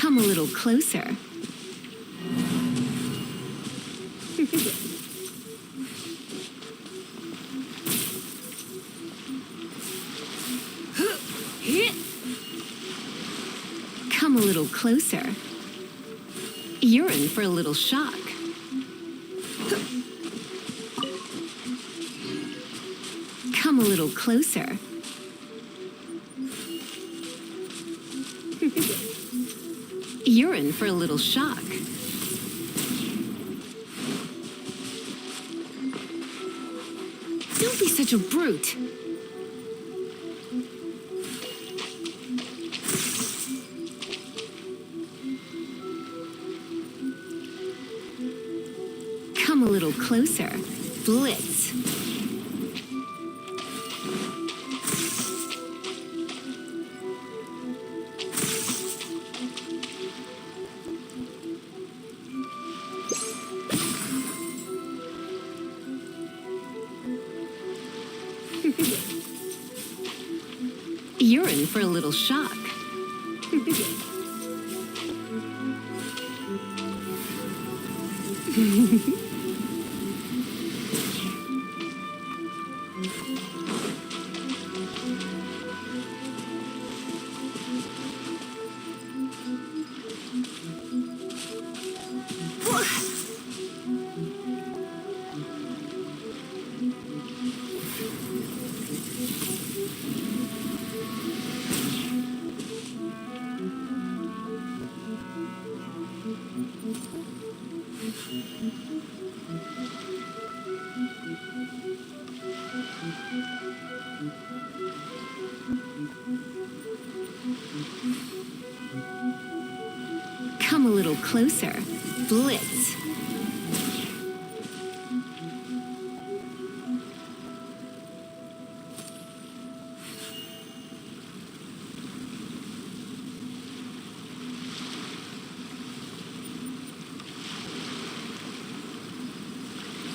Come a little closer. Come a little closer. You're in for a little shock. Come a little closer. You're in for a little shock. Don't be such a brute. Come a little closer. Blitz. You're in for a little shock. Come a little closer. Blitz.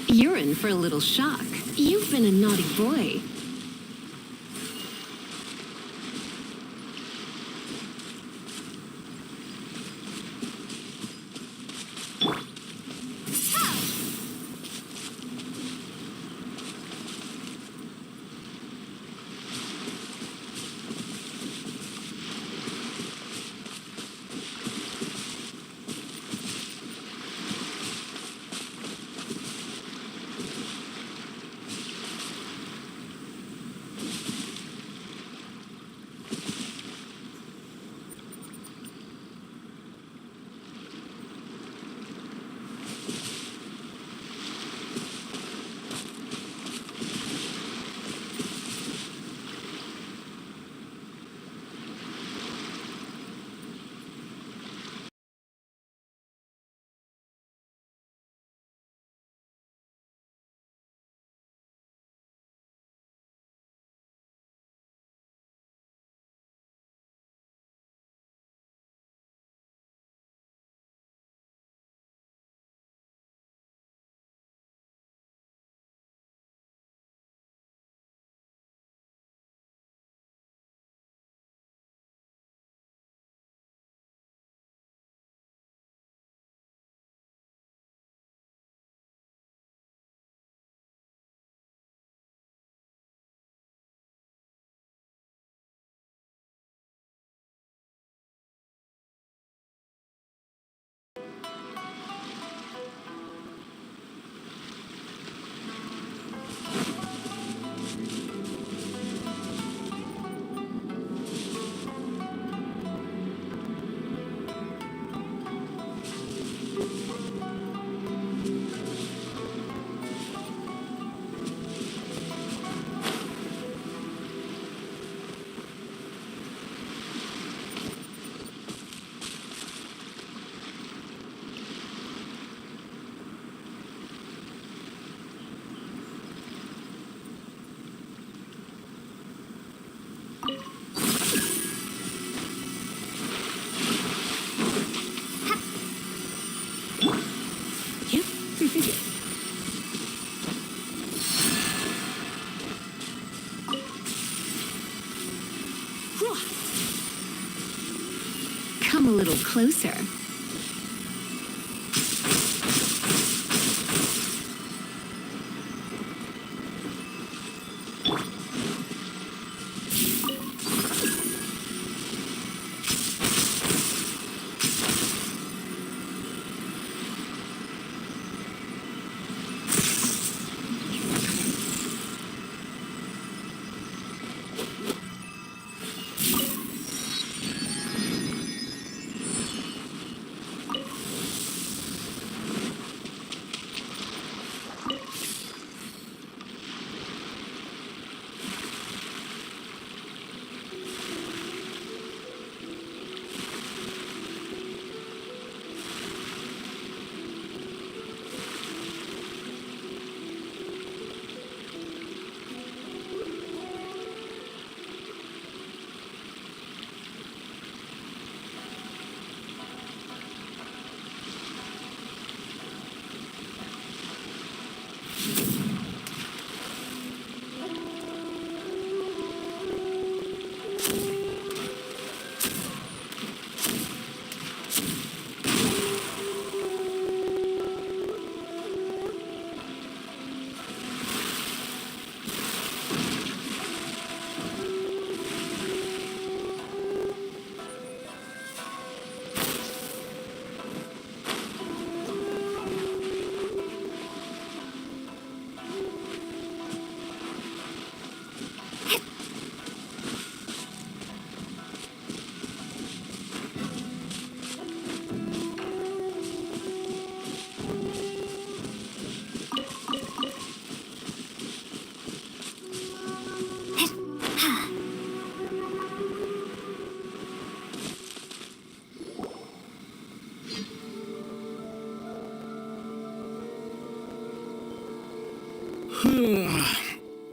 You're in for a little shock. You've been a naughty boy. closer.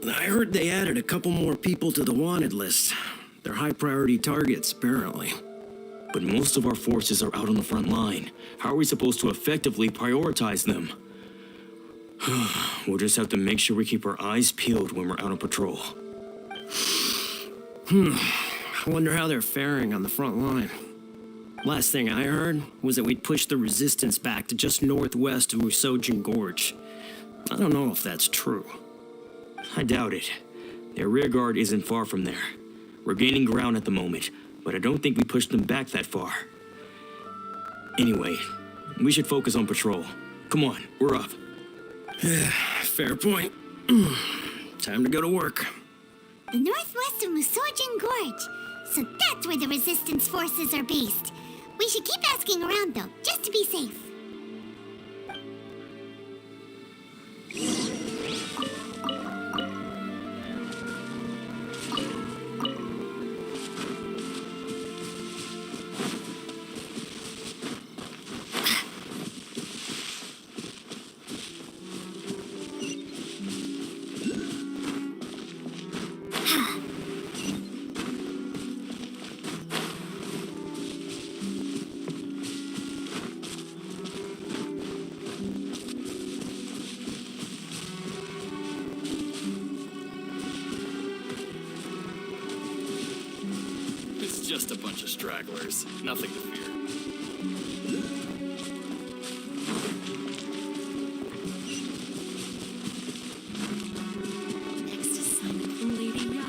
I heard they added a couple more people to the wanted list. They're high priority targets, apparently. But most of our forces are out on the front line. How are we supposed to effectively prioritize them? We'll just have to make sure we keep our eyes peeled when we're out on patrol. I wonder how they're faring on the front line. Last thing I heard was that we'd pushed the resistance back to just northwest of Usojin Gorge. I don't know if that's true. I doubt it. Their rear guard isn't far from there. We're gaining ground at the moment, but I don't think we pushed them back that far. Anyway, we should focus on patrol. Come on, we're up. Fair point. Time to go to work. The northwest of Musojin Gorge. So that's where the resistance forces are based. We should keep asking around though, just to be safe. It's just a bunch of stragglers. Nothing to fear. Next assignment from Lady Rai.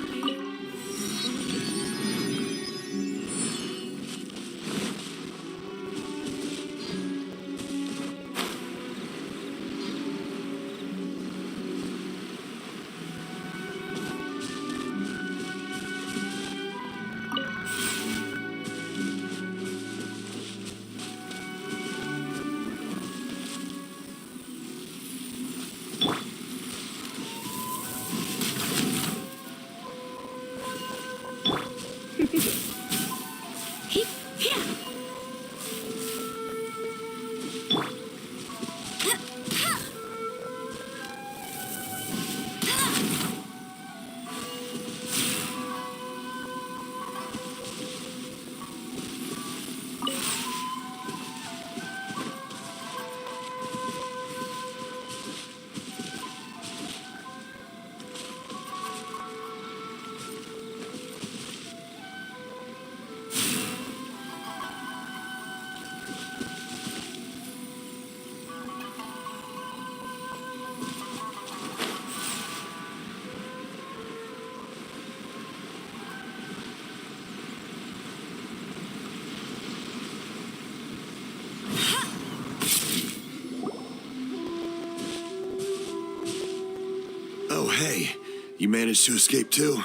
You managed to escape too?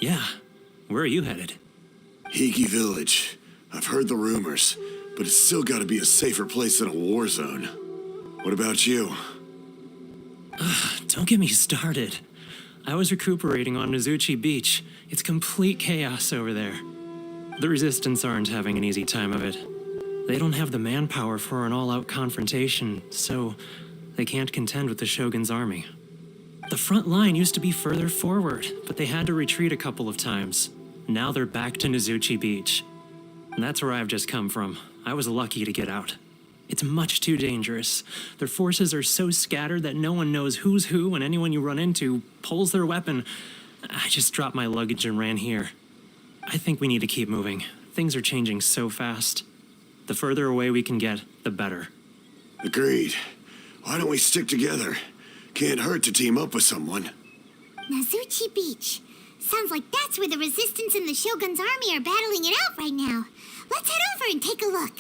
Yeah. Where are you headed? Hiki Village. I've heard the rumors, but it's still gotta be a safer place than a war zone. What about you? Don't get me started. I was recuperating on Nozuchi Beach. It's complete chaos over there. The Resistance aren't having an easy time of it. They don't have the manpower for an all-out confrontation, so they can't contend with the Shogun's army. The front line used to be further forward, but they had to retreat a couple of times. Now they're back to Nozuchi Beach. And that's where I've just come from. I was lucky to get out. It's much too dangerous. Their forces are so scattered that no one knows who's who, and anyone you run into pulls their weapon. I just dropped my luggage and ran here. I think we need to keep moving. Things are changing so fast. The further away we can get, the better. Agreed. Why don't we stick together? Can't hurt to team up with someone. Nozuchi Beach. Sounds like that's where the Resistance and the Shogun's army are battling it out right now. Let's head over and take a look.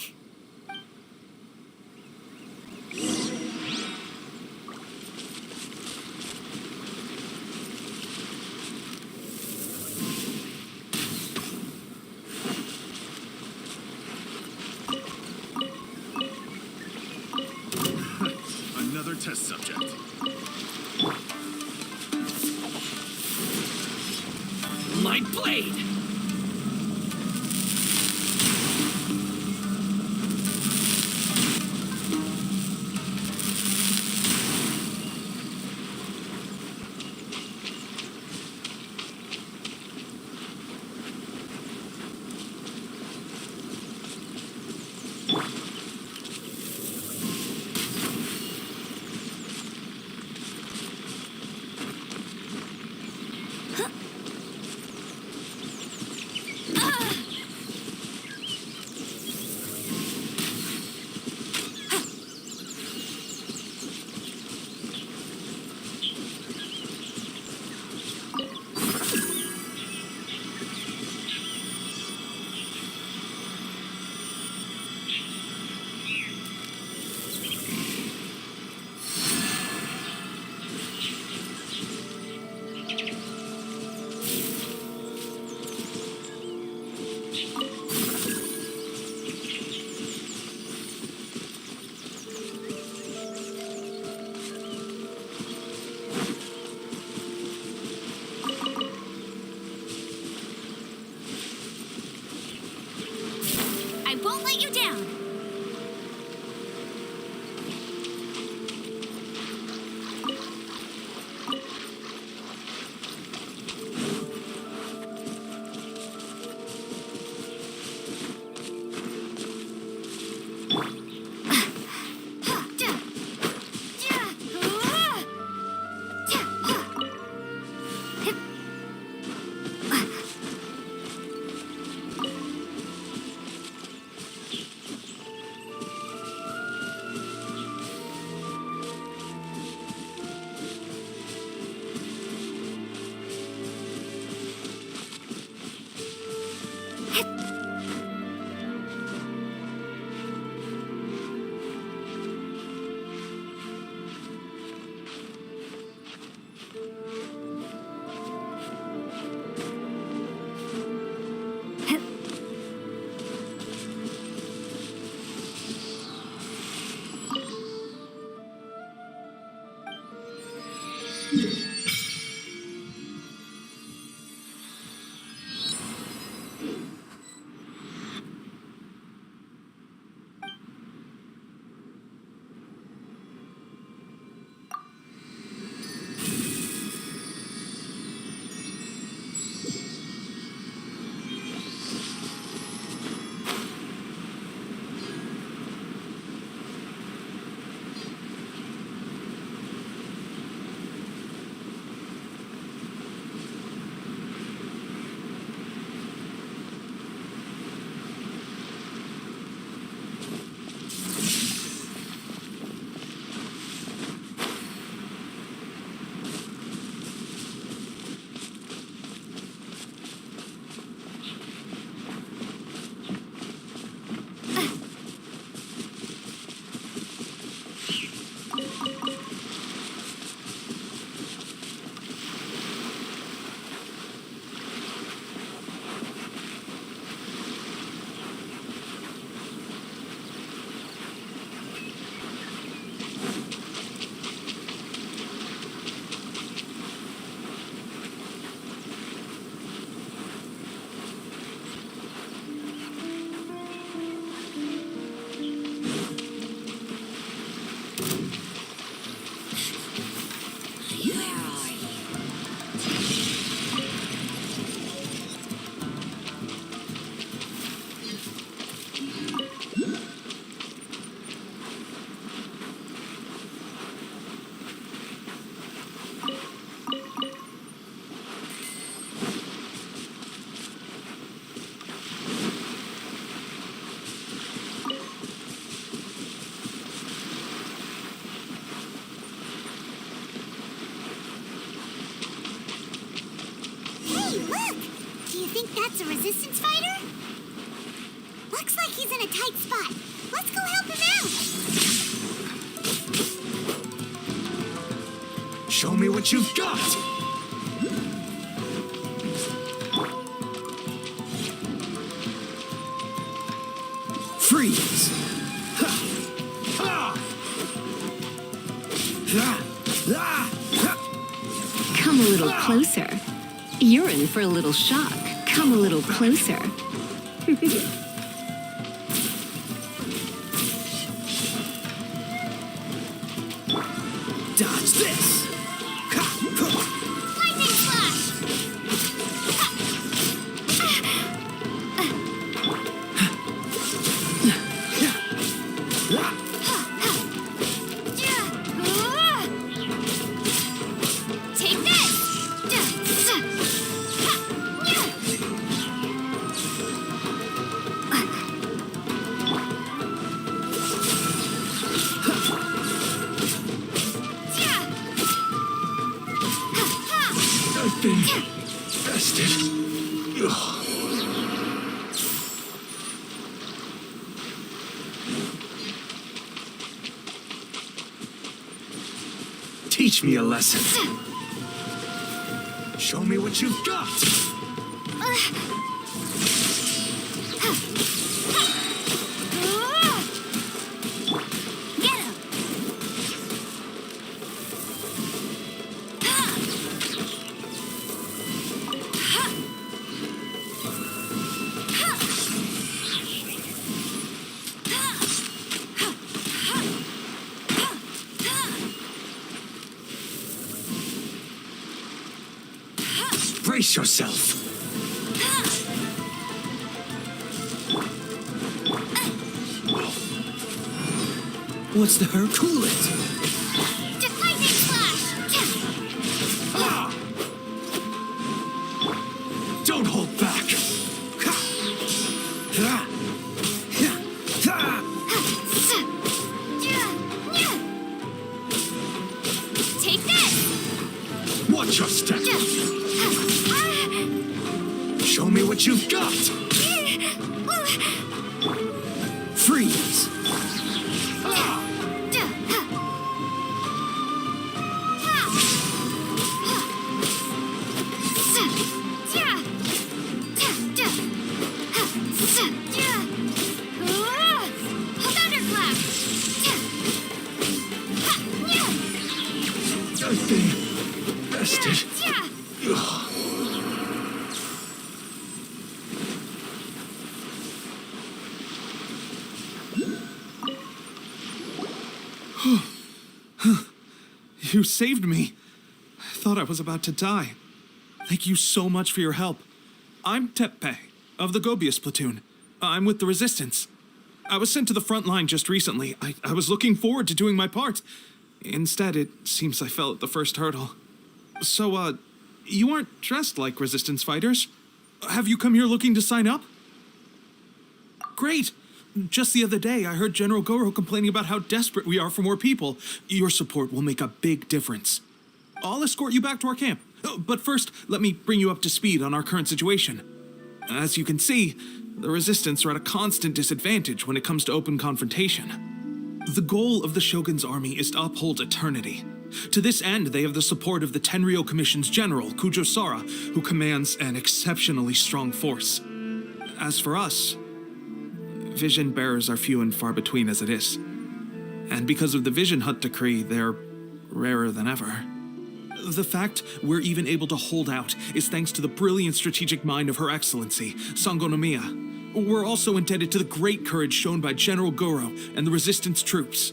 Another test subject. My blade! That's a resistance fighter? Looks like he's in a tight spot. Let's go help him out. Show me what you've got! Freeze! Ha! Ha! Ha! Ha! Ha! Come a little closer. You're in for a little shock. Come a little closer. Dodge this! Ha! Ha! Lightning flash! Take this! I've been bested. Ugh. Teach me a lesson. Show me what you've got. Get him! Brace yourself. What's the hurry? Cool it. Lightning flash! Ah! Don't hold back. Ha! Ha! Ha! Ha! Take this! Watch your step. Show me what you've got. Freeze. Ah! Thunderclap! I've been bested. Ugh. You saved me. I thought I was about to die. Thank you so much for your help. I'm Tepe, of the Gobius platoon. I'm with the Resistance. I was sent to the front line just recently. I was looking forward to doing my part. Instead, it seems I fell at the first hurdle. So, you aren't dressed like Resistance fighters. Have you come here looking to sign up? Great! Just the other day, I heard General Goro complaining about how desperate we are for more people. Your support will make a big difference. I'll escort you back to our camp. But first, let me bring you up to speed on our current situation. As you can see, the Resistance are at a constant disadvantage when it comes to open confrontation. The goal of the Shogun's army is to uphold eternity. To this end, they have the support of the Tenryou Commission's general, Kujosara, who commands an exceptionally strong force. As for us, vision bearers are few and far between as it is. And because of the Vision Hut decree, they're rarer than ever. The fact we're even able to hold out is thanks to the brilliant strategic mind of Her Excellency, Sango no Miya. We're also indebted to the great courage shown by General Goro and the Resistance troops.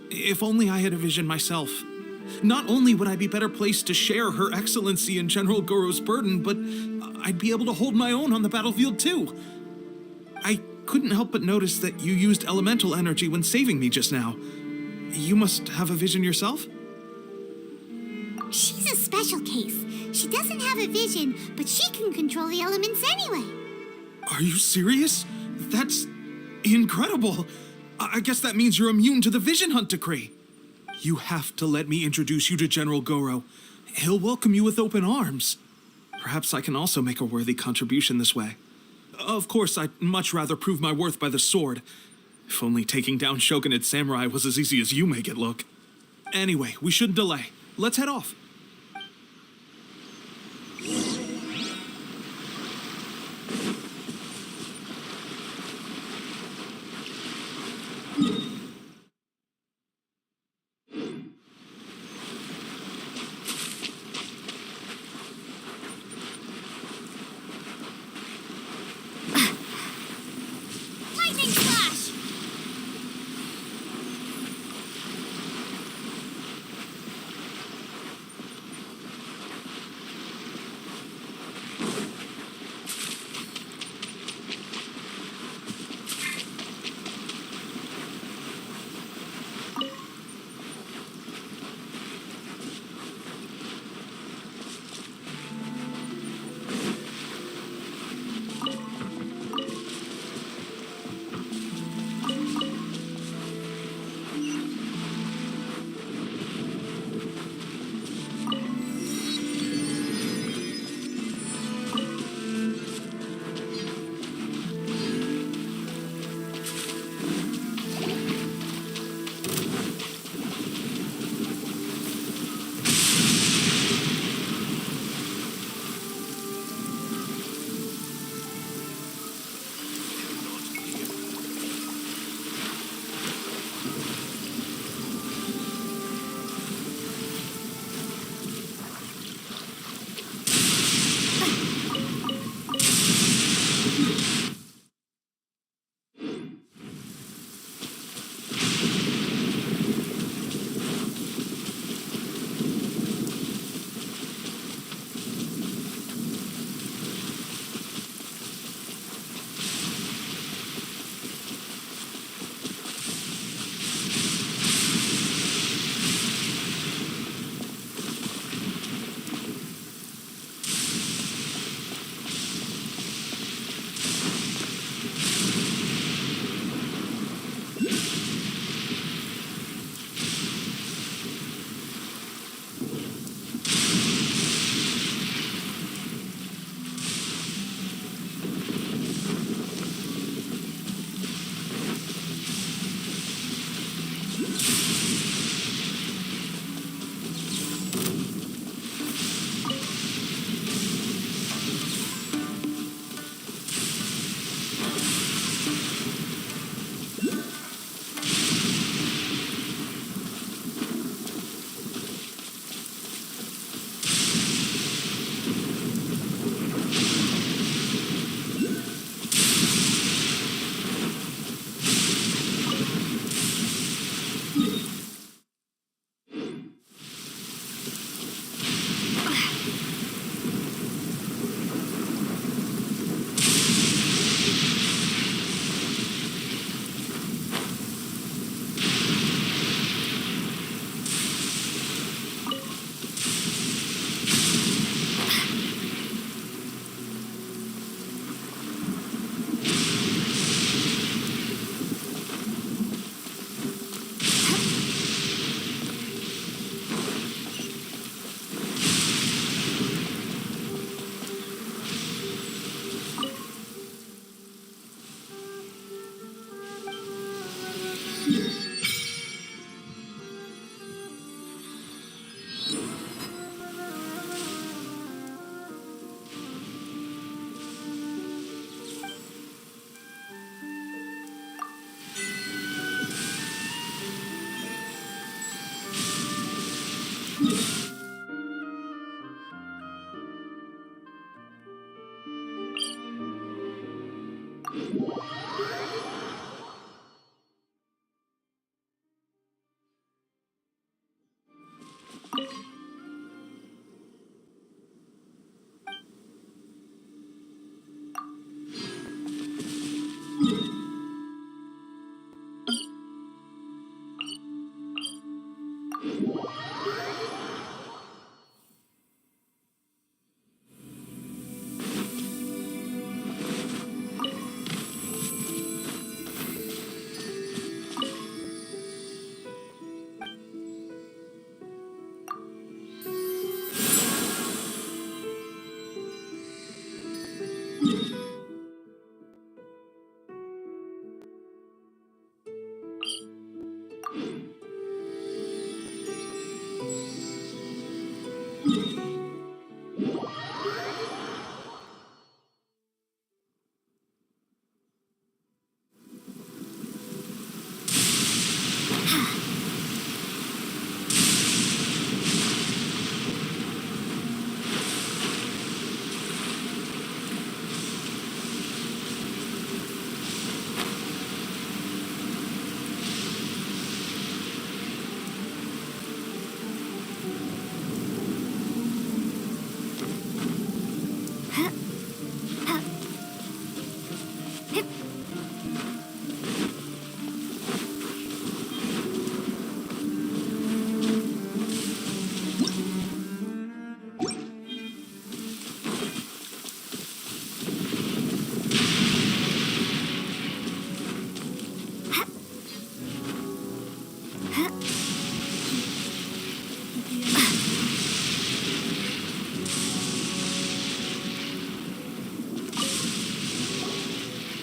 If only I had a vision myself. Not only would I be better placed to share Her Excellency and General Goro's burden, but I'd be able to hold my own on the battlefield too. I couldn't help but notice that you used elemental energy when saving me just now. You must have a vision yourself? She's a special case. She doesn't have a vision, but she can control the elements anyway. Are you serious? That's incredible. I guess that means you're immune to the Vision Hunt decree. You have to let me introduce you to General Goro. He'll welcome you with open arms. Perhaps I can also make a worthy contribution this way. Of course, I'd much rather prove my worth by the sword. If only taking down Shogunate samurai was as easy as you make it look. Anyway, we shouldn't delay. Let's head off. Lightning flash!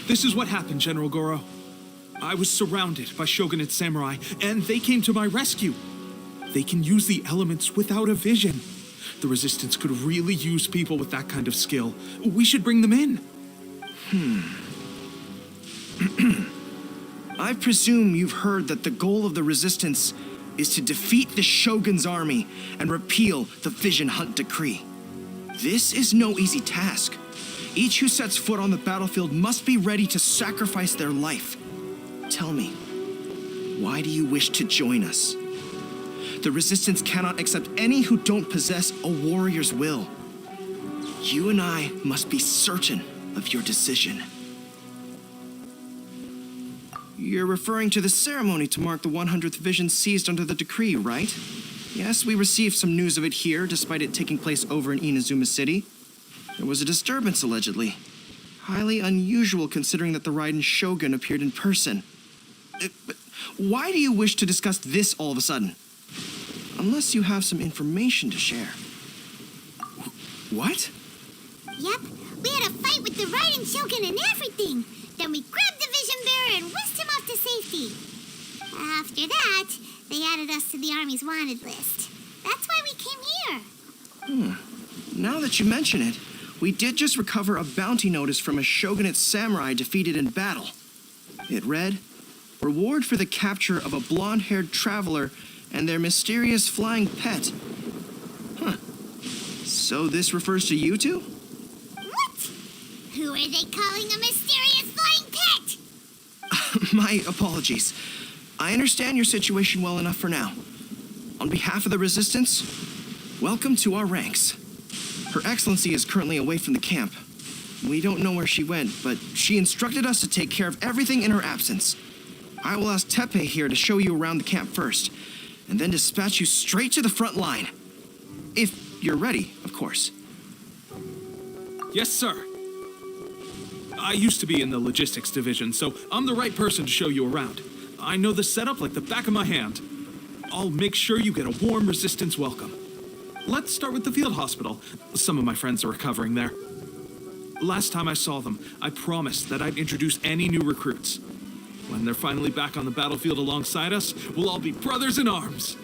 This is what happened, General Goro. I was surrounded by Shogunate samurai, and they came to my rescue. They can use the elements without a vision. The Resistance could really use people with that kind of skill. We should bring them in. I presume you've heard that the goal of the Resistance is to defeat the Shogun's army and repeal the Vision Hunt Decree. This is no easy task. Each who sets foot on the battlefield must be ready to sacrifice their life. Tell me, why do you wish to join us? The Resistance cannot accept any who don't possess a warrior's will. You and I must be certain of your decision. You're referring to the ceremony to mark the 100th vision seized under the decree, right? Yes, we received some news of it here, despite it taking place over in Inazuma City. There was a disturbance, allegedly. Highly unusual considering that the Raiden Shogun appeared in person. But why do you wish to discuss this all of a sudden? Unless you have some information to share. What? Yep, we had a fight with the Raiden Shogun and everything. Then we grabbed the Vision Bearer and whisked him off to safety. After that, they added us to the Army's wanted list. That's why we came here. Now that you mention it, we did just recover a bounty notice from a Shogunate samurai defeated in battle. It read, "Reward for the capture of a blonde-haired traveler and their mysterious flying pet." So this refers to you two? What? Who are they calling a mysterious flying pet? My apologies. I understand your situation well enough for now. On behalf of the Resistance, welcome to our ranks. Her Excellency is currently away from the camp. We don't know where she went, but she instructed us to take care of everything in her absence. I will ask Teppei here to show you around the camp first, and then dispatch you straight to the front line. If you're ready, of course. Yes, sir. I used to be in the logistics division, so I'm the right person to show you around. I know the setup like the back of my hand. I'll make sure you get a warm Resistance welcome. Let's start with the field hospital. Some of my friends are recovering there. Last time I saw them, I promised that I'd introduce any new recruits. When they're finally back on the battlefield alongside us, we'll all be brothers in arms.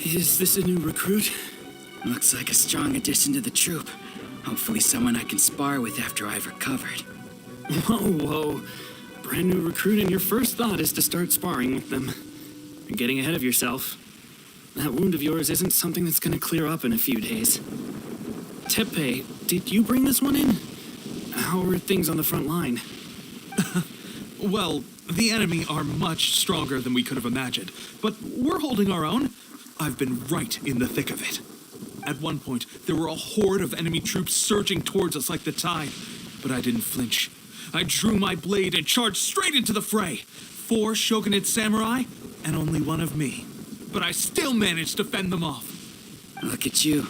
Is this a new recruit? Looks like a strong addition to the troop. Hopefully someone I can spar with after I've recovered. Whoa. Brand new recruit and your first thought is to start sparring with them. You're getting ahead of yourself. That wound of yours isn't something that's gonna clear up in a few days. Teppei, did you bring this one in? How are things on the front line? Well, the enemy are much stronger than we could have imagined, but we're holding our own. I've been right in the thick of it. At one point, there were a horde of enemy troops surging towards us like the tide, but I didn't flinch. I drew my blade and charged straight into the fray. 4 Shogunate samurai, and only one of me. But I still managed to fend them off. Look at you.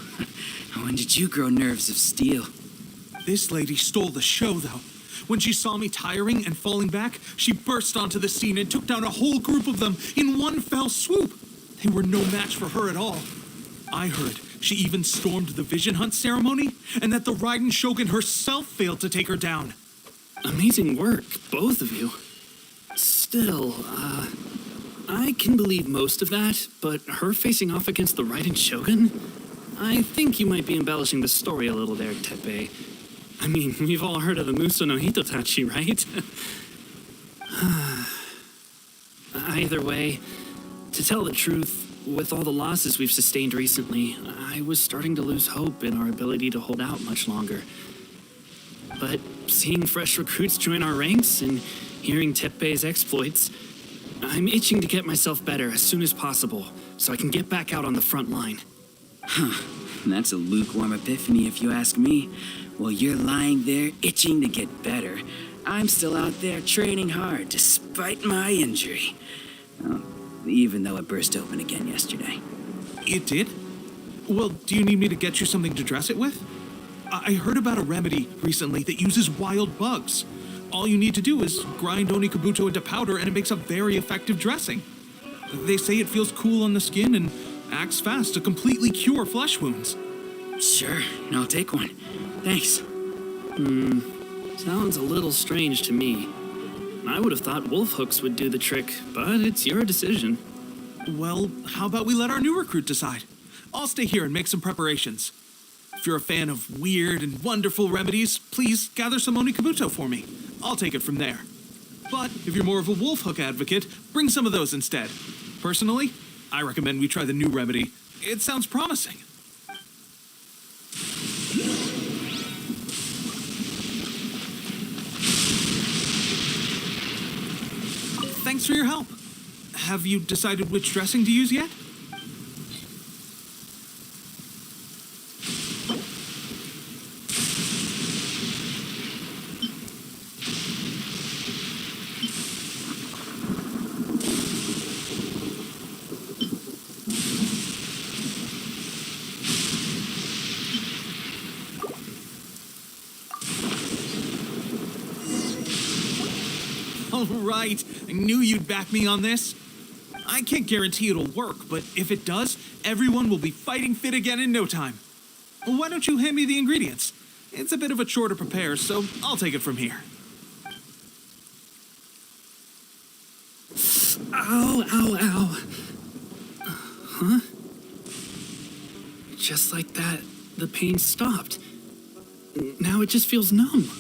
When did you grow nerves of steel? This lady stole the show, though. When she saw me tiring and falling back, she burst onto the scene and took down a whole group of them in one fell swoop. They were no match for her at all. I heard she even stormed the Vision Hunt ceremony, and that the Raiden Shogun herself failed to take her down. Amazing work, both of you. Still, I can believe most of that, but her facing off against the Raiden Shogun? I think you might be embellishing the story a little there, Teppei. I mean, we've all heard of the Muso no Hitotachi, right? Either way, to tell the truth, with all the losses we've sustained recently, I was starting to lose hope in our ability to hold out much longer. But seeing fresh recruits join our ranks and hearing Teppei's exploits, I'm itching to get myself better as soon as possible so I can get back out on the front line. Huh. That's a lukewarm epiphany if you ask me. While you're lying there itching to get better, I'm still out there training hard despite my injury. Oh, even though it burst open again yesterday. It did? Well, do you need me to get you something to dress it with? I heard about a remedy recently that uses wild bugs. All you need to do is grind Onikabuto into powder and it makes a very effective dressing. They say it feels cool on the skin and acts fast to completely cure flesh wounds. Sure, I'll take one. Thanks. Sounds a little strange to me. I would have thought wolf hooks would do the trick, but it's your decision. Well, how about we let our new recruit decide? I'll stay here and make some preparations. If you're a fan of weird and wonderful remedies, please gather some Onikabuto for me. I'll take it from there. But if you're more of a wolf hook advocate, bring some of those instead. Personally, I recommend we try the new remedy. It sounds promising. Thanks for your help. Have you decided which dressing to use yet? All right, I knew you'd back me on this. I can't guarantee it'll work, but if it does, everyone will be fighting fit again in no time. Why don't you hand me the ingredients? It's a bit of a chore to prepare, so I'll take it from here. Ow, ow, ow. Huh? Just like that, the pain stopped. Now it just feels numb.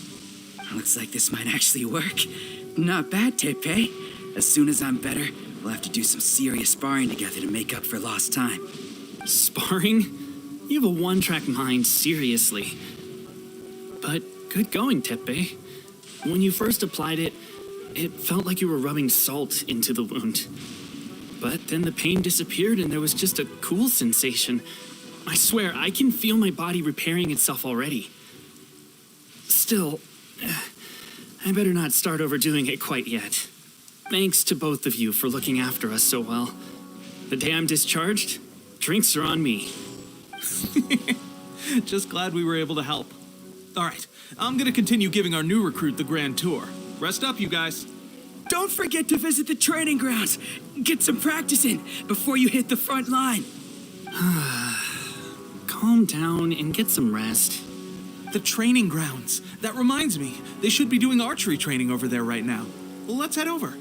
Looks like this might actually work. Not bad, Teppei. As soon as I'm better, we'll have to do some serious sparring together to make up for lost time. Sparring? You have a one-track mind, seriously. But good going, Teppei. When you first applied it, it felt like you were rubbing salt into the wound. But then the pain disappeared and there was just a cool sensation. I swear, I can feel my body repairing itself already. Still, I better not start overdoing it quite yet. Thanks to both of you for looking after us so well. The day I'm discharged, drinks are on me. Just glad we were able to help. All right, I'm gonna continue giving our new recruit the grand tour. Rest up, you guys. Don't forget to visit the training grounds. Get some practice in before you hit the front line. Calm down and get some rest. The training grounds. That reminds me, they should be doing archery training over there right now. Well, let's head over.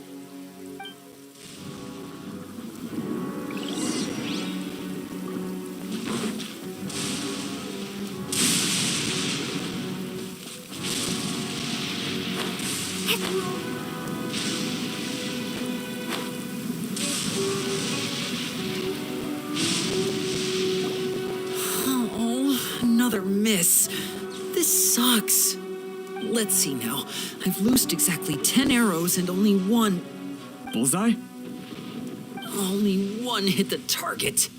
Oh, another miss. This sucks. Let's see now. I've loosed exactly 10 arrows and only one. Bullseye? Only one hit the target.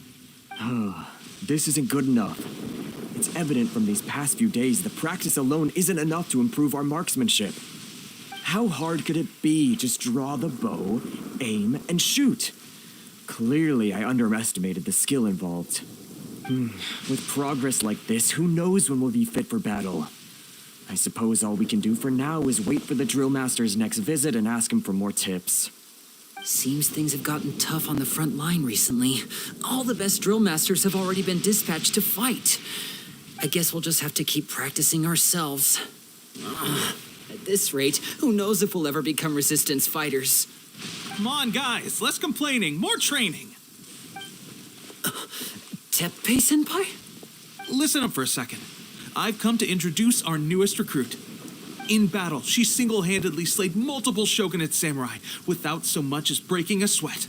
This isn't good enough. It's evident from these past few days the practice alone isn't enough to improve our marksmanship. How hard could it be? Just draw the bow, aim, and shoot. Clearly, I underestimated the skill involved. With progress like this, who knows when we'll be fit for battle? I suppose all we can do for now is wait for the drill master's next visit and ask him for more tips. Seems things have gotten tough on the front line recently. All the best drill masters have already been dispatched to fight. I guess we'll just have to keep practicing ourselves. At this rate, who knows if we'll ever become resistance fighters. Come on, guys, less complaining, more training. Teppei-senpai? Listen up for a second. I've come to introduce our newest recruit. In battle, she single-handedly slayed multiple shogunate samurai without so much as breaking a sweat.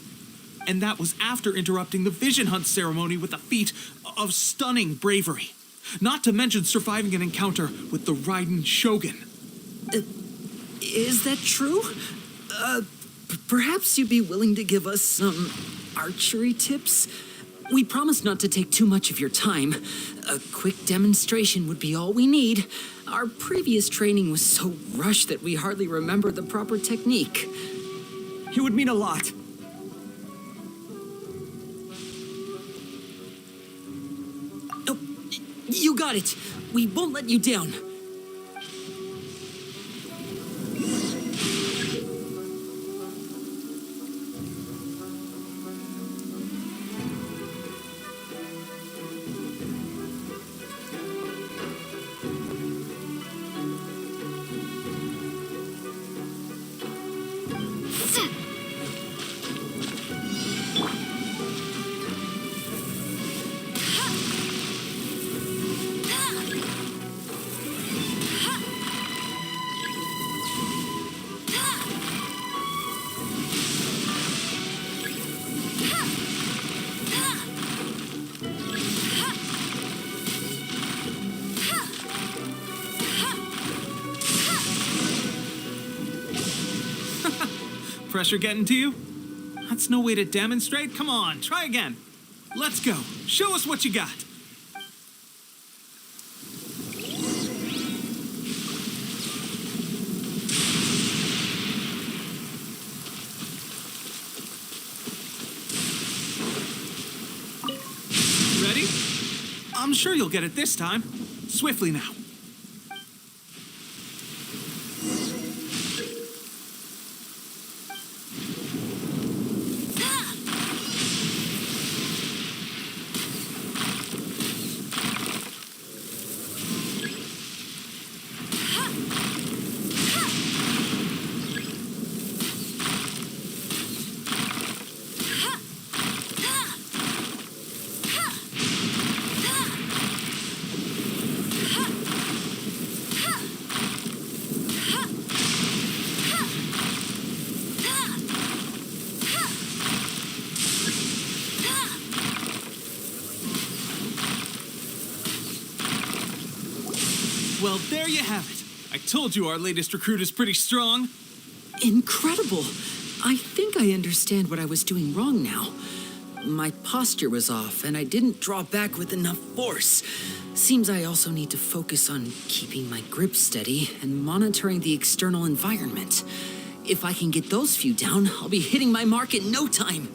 And that was after interrupting the vision hunt ceremony with a feat of stunning bravery. Not to mention surviving an encounter with the Raiden Shogun. Is that true? Perhaps you'd be willing to give us some archery tips? We promise not to take too much of your time. A quick demonstration would be all we need. Our previous training was so rushed that we hardly remember the proper technique. It would mean a lot. Oh, you got it. We won't let you down. Pressure getting to you? That's no way to demonstrate. Come on, try again. Let's go. Show us what you got. Ready? I'm sure you'll get it this time. Swiftly now. Well, there you have it. I told you our latest recruit is pretty strong. Incredible. I think I understand what I was doing wrong now. My posture was off, and I didn't draw back with enough force. Seems I also need to focus on keeping my grip steady and monitoring the external environment. If I can get those few down, I'll be hitting my mark in no time.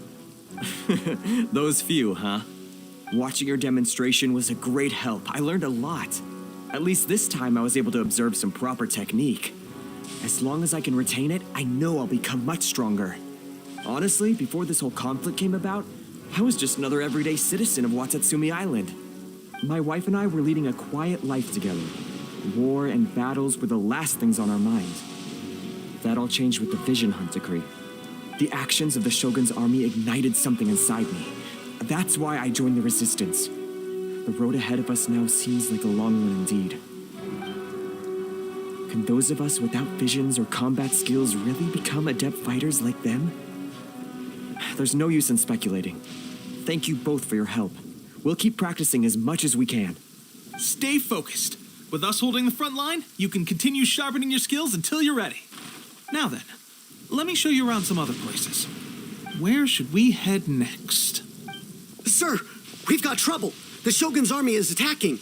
Those few, huh? Watching your demonstration was a great help. I learned a lot. At least this time I was able to observe some proper technique. As long as I can retain it, I know I'll become much stronger. Honestly, before this whole conflict came about, I was just another everyday citizen of Watatsumi Island. My wife and I were leading a quiet life together. War and battles were the last things on our mind. That all changed with the Vision Hunt decree. The actions of the Shogun's army ignited something inside me. That's why I joined the resistance. The road ahead of us now seems like a long one indeed. Can those of us without visions or combat skills really become adept fighters like them? There's no use in speculating. Thank you both for your help. We'll keep practicing as much as we can. Stay focused. With us holding the front line, you can continue sharpening your skills until you're ready. Now then, let me show you around some other places. Where should we head next? Sir, we've got trouble. The Shogun's army is attacking.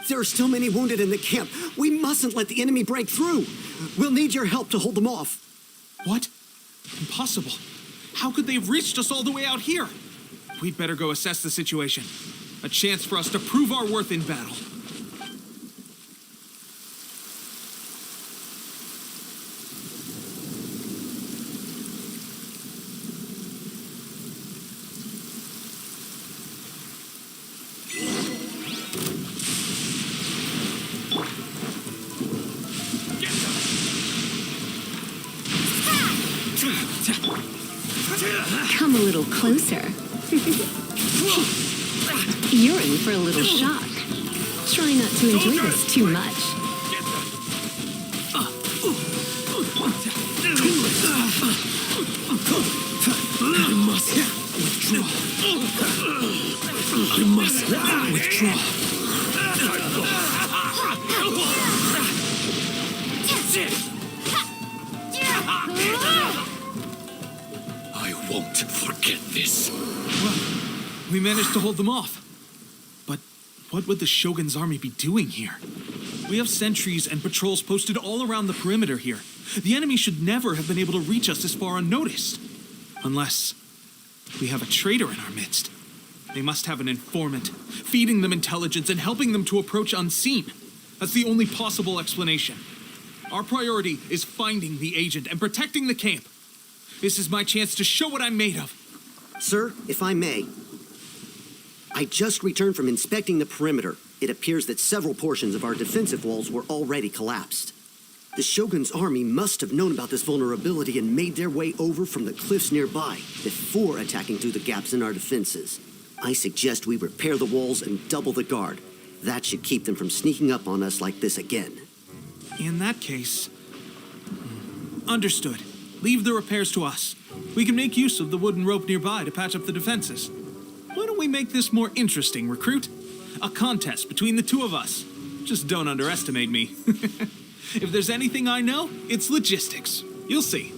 There are still many wounded in the camp. We mustn't let the enemy break through. We'll need your help to hold them off. What? Impossible. How could they have reached us all the way out here? We'd better go assess the situation. A chance for us to prove our worth in battle. Come a little closer. You're in for a little shock. Try not to enjoy this too much. I must withdraw. I must withdraw. I won't forget this. Well, we managed to hold them off. But what would the Shogun's army be doing here? We have sentries and patrols posted all around the perimeter here. The enemy should never have been able to reach us this far unnoticed. Unless we have a traitor in our midst. They must have an informant, feeding them intelligence and helping them to approach unseen. That's the only possible explanation. Our priority is finding the agent and protecting the camp. This is my chance to show what I'm made of. Sir, if I may, I just returned from inspecting the perimeter. It appears that several portions of our defensive walls were already collapsed. The Shogun's army must have known about this vulnerability and made their way over from the cliffs nearby before attacking through the gaps in our defenses. I suggest we repair the walls and double the guard. That should keep them from sneaking up on us like this again. In that case... Understood. Leave the repairs to us. We can make use of the wooden rope nearby to patch up the defenses. Why don't we make this more interesting, recruit? A contest between the two of us. Just don't underestimate me. If there's anything I know, it's logistics. You'll see.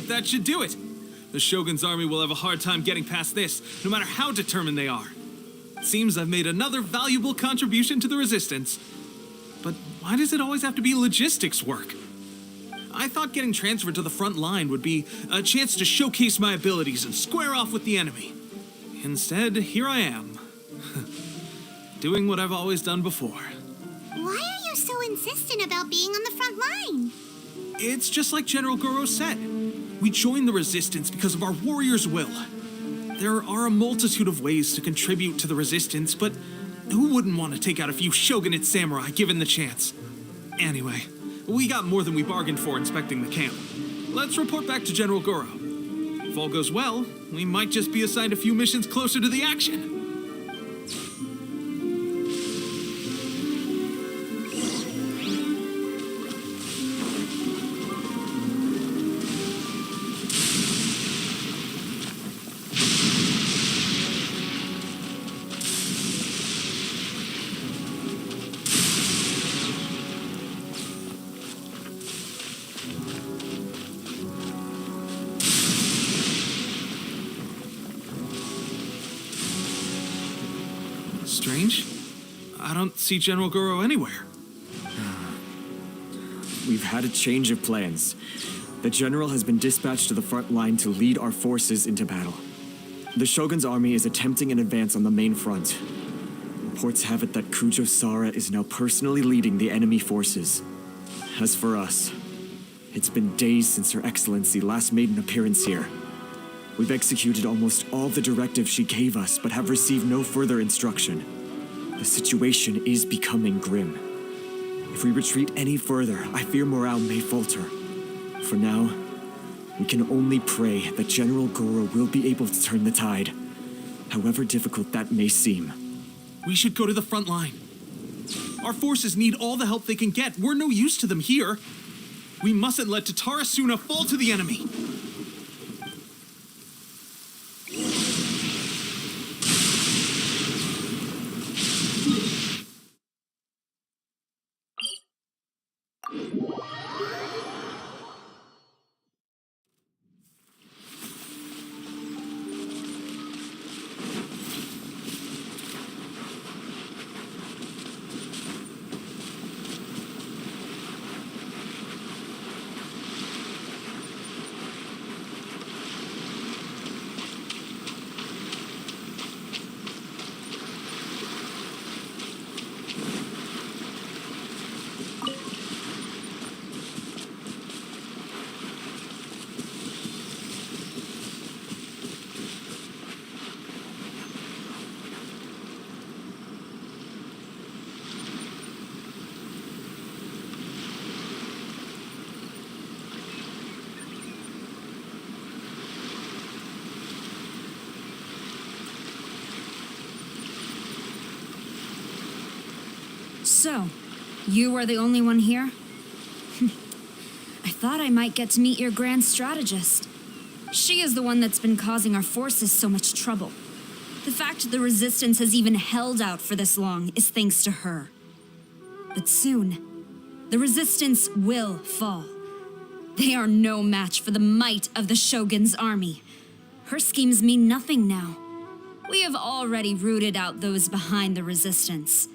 That should do it. The Shogun's army will have a hard time getting past this, no matter how determined they are. Seems I've made another valuable contribution to the resistance. But why does it always have to be logistics work? I thought getting transferred to the front line would be a chance to showcase my abilities and square off with the enemy. Instead, here I am. Doing what I've always done before. Why are you so insistent about being on the front line? It's just like General Goro said. We joined the resistance because of our warrior's will. There are a multitude of ways to contribute to the resistance, but who wouldn't want to take out a few shogunate samurai given the chance? Anyway, we got more than we bargained for inspecting the camp. Let's report back to General Goro. If all goes well, we might just be assigned a few missions closer to the action. Strange. I don't see General Goro anywhere. We've had a change of plans. The general has been dispatched to the front line to lead our forces into battle. The Shogun's army is attempting an advance on the main front. Reports have it that Kujo Sara is now personally leading the enemy forces. As for us, it's been days since Her Excellency last made an appearance here. We've executed almost all the directives she gave us, but have received no further instruction. The situation is becoming grim. If we retreat any further, I fear morale may falter. For now, we can only pray that General Goro will be able to turn the tide, however difficult that may seem. We should go to the front line. Our forces need all the help they can get. We're no use to them here. We mustn't let Tatarasuna fall to the enemy. So, you are the only one here? I thought I might get to meet your grand strategist. She is the one that's been causing our forces so much trouble. The fact the Resistance has even held out for this long is thanks to her. But soon, the Resistance will fall. They are no match for the might of the Shogun's army. Her schemes mean nothing now. We have already rooted out those behind the Resistance.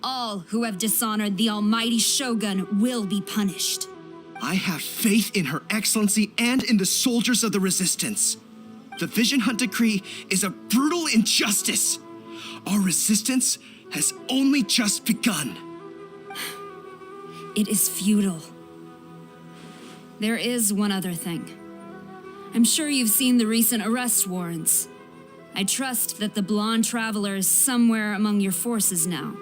All who have dishonored the almighty Shogun will be punished. I have faith in Her Excellency and in the soldiers of the Resistance. The Vision Hunt Decree is a brutal injustice. Our resistance has only just begun. It is futile. There is one other thing. I'm sure you've seen the recent arrest warrants. I trust that the blonde traveler is somewhere among your forces now.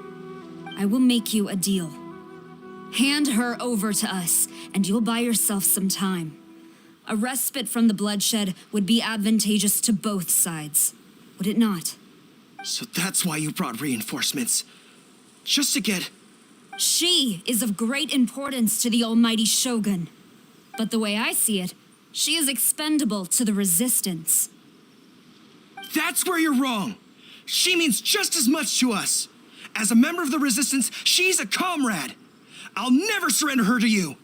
I will make you a deal. Hand her over to us, and you'll buy yourself some time. A respite from the bloodshed would be advantageous to both sides, would it not? So that's why you brought reinforcements. Just to get... She is of great importance to the almighty Shogun. But the way I see it, she is expendable to the Resistance. That's where you're wrong. She means just as much to us. As a member of the Resistance, she's a comrade. I'll never surrender her to you.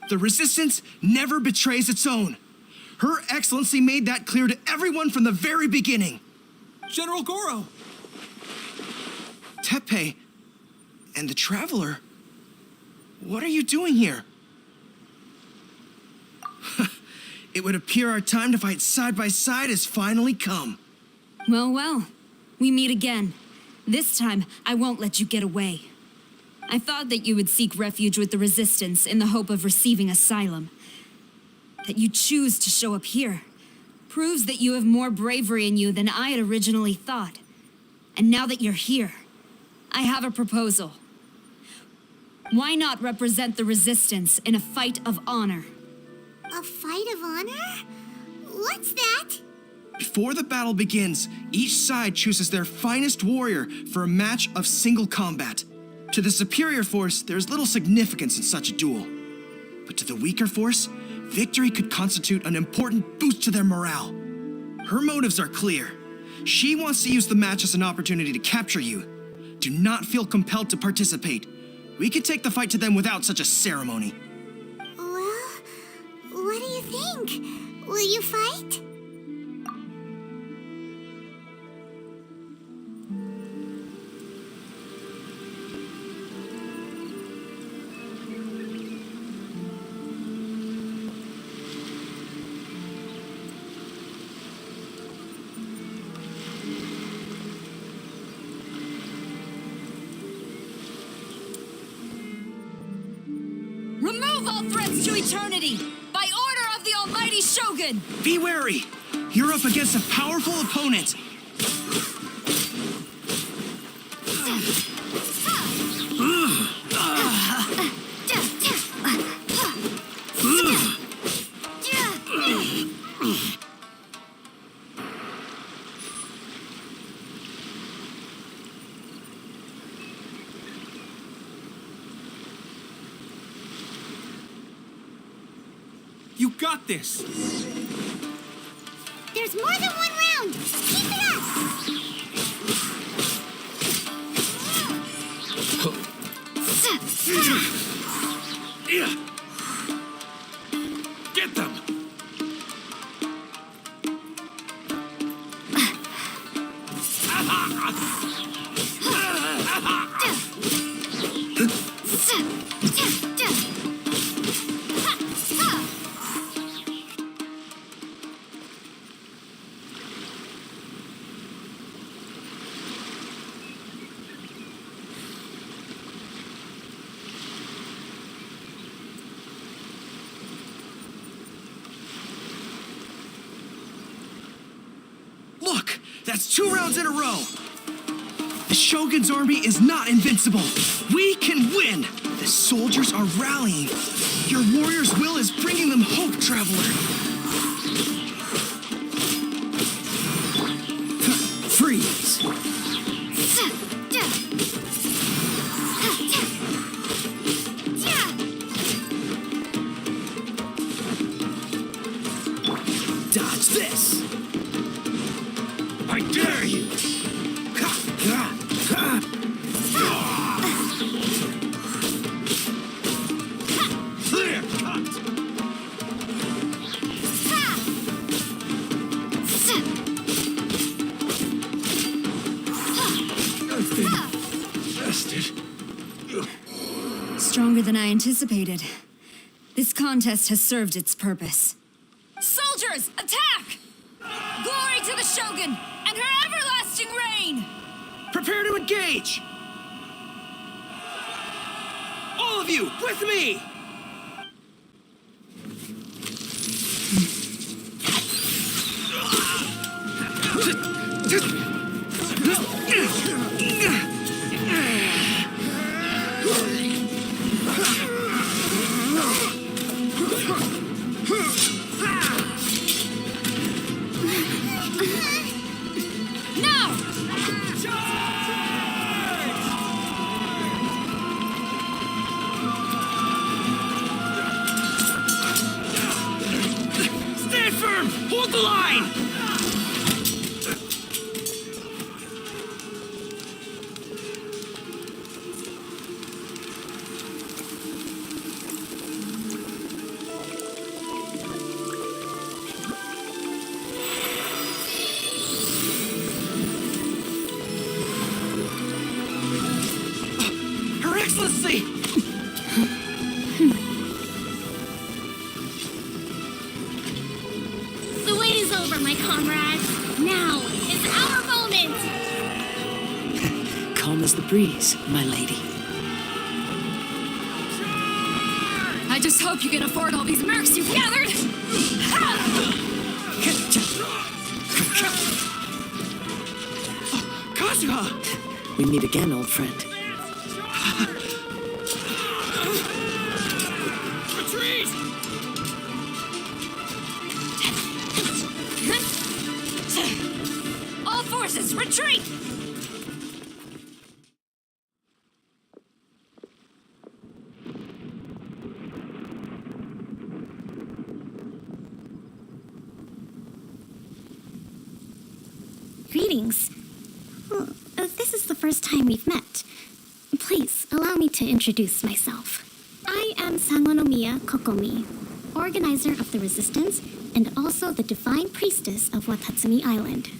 The Resistance never betrays its own. Her Excellency made that clear to everyone from the very beginning. General Goro! Teppei and the Traveler, what are you doing here? It would appear our time to fight side by side has finally come. Well, well, we meet again. This time, I won't let you get away. I thought that you would seek refuge with the Resistance in the hope of receiving asylum. That you choose to show up here proves that you have more bravery in you than I had originally thought. And now that you're here, I have a proposal. Why not represent the Resistance in a fight of honor? A fight of honor? What's that? Before the battle begins, each side chooses their finest warrior for a match of single combat. To the superior force, there is little significance in such a duel. But to the weaker force, victory could constitute an important boost to their morale. Her motives are clear. She wants to use the match as an opportunity to capture you. Do not feel compelled to participate. We could take the fight to them without such a ceremony. Well, what do you think? Will you fight? Remove all threats to eternity! By order of the Almighty Shogun! Be wary! You're up against a powerful opponent. You got this! There's more than one round! Keep it up! Get them! Look! That's 2 rounds in a row! The Shogun's army is not invincible! We can win! The soldiers are rallying! Your warrior's will is bringing them hope, Traveler! Freeze! Dodge this! I dare you! Clear cut! Stronger than I anticipated. This contest has served its purpose. Soldiers, attack! Glory to the Shogun and her everlasting reign! Prepare to engage! All of you, with me! Stand firm! Hold the line! Her Excellency! The wait is over, my comrades. Now is our moment. Calm as the breeze, my lady. I just hope you can afford all these mercs you've gathered! Kazuha! We meet again, old friend. Retreat! All forces, retreat! Greetings. Well, this is the first time we've met. Please allow me to introduce myself. I am Sangonomiya Kokomi, organizer of the Resistance and also the Divine Priestess of Watatsumi Island.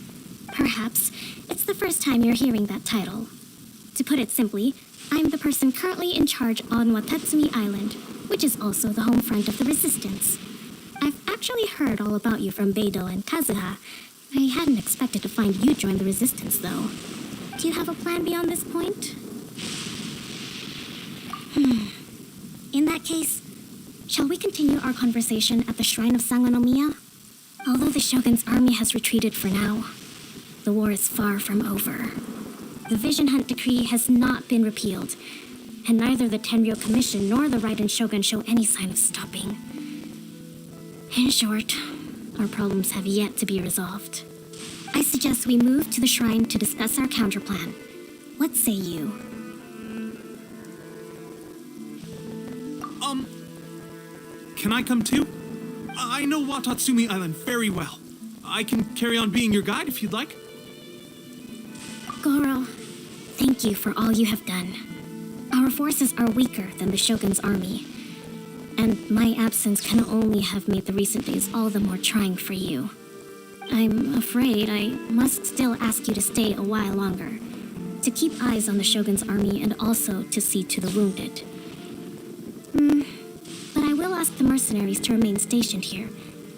Perhaps it's the first time you're hearing that title. To put it simply, I'm the person currently in charge on Watatsumi Island, which is also the home front of the Resistance. I've actually heard all about you from Beidou and Kazuha. I hadn't expected to find you join the Resistance, though. Do you have a plan beyond this point? In that case, Shall we continue our conversation at the shrine of Sangonomiya? Although the Shogun's army has retreated for now, the war is far from over. The Vision Hunt Decree has not been repealed, and neither the Tenryou Commission nor the Raiden Shogun show any sign of stopping. In short, our problems have yet to be resolved. I suggest we move to the shrine to discuss our counterplan. What say you? Can I come too? I know Watatsumi Island very well. I can carry on being your guide if you'd like. Goro, thank you for all you have done. Our forces are weaker than the Shogun's army, and my absence can only have made the recent days all the more trying for you. I'm afraid I must still ask you to stay a while longer, to keep eyes on the Shogun's army and also to see to the wounded. But I will ask the mercenaries to remain stationed here,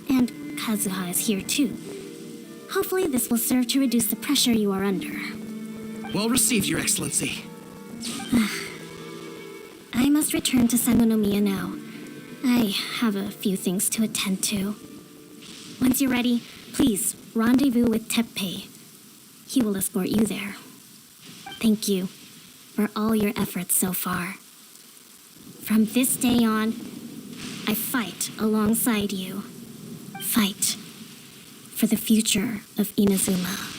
and Kazuha is here too. Hopefully this will serve to reduce the pressure you are under. Well received, Your Excellency. I must return to Sangonomiya now. I have a few things to attend to. Once you're ready, please rendezvous with Teppei. He will escort you there. Thank you for all your efforts so far. From this day on, I fight alongside you. Fight for the future of Inazuma.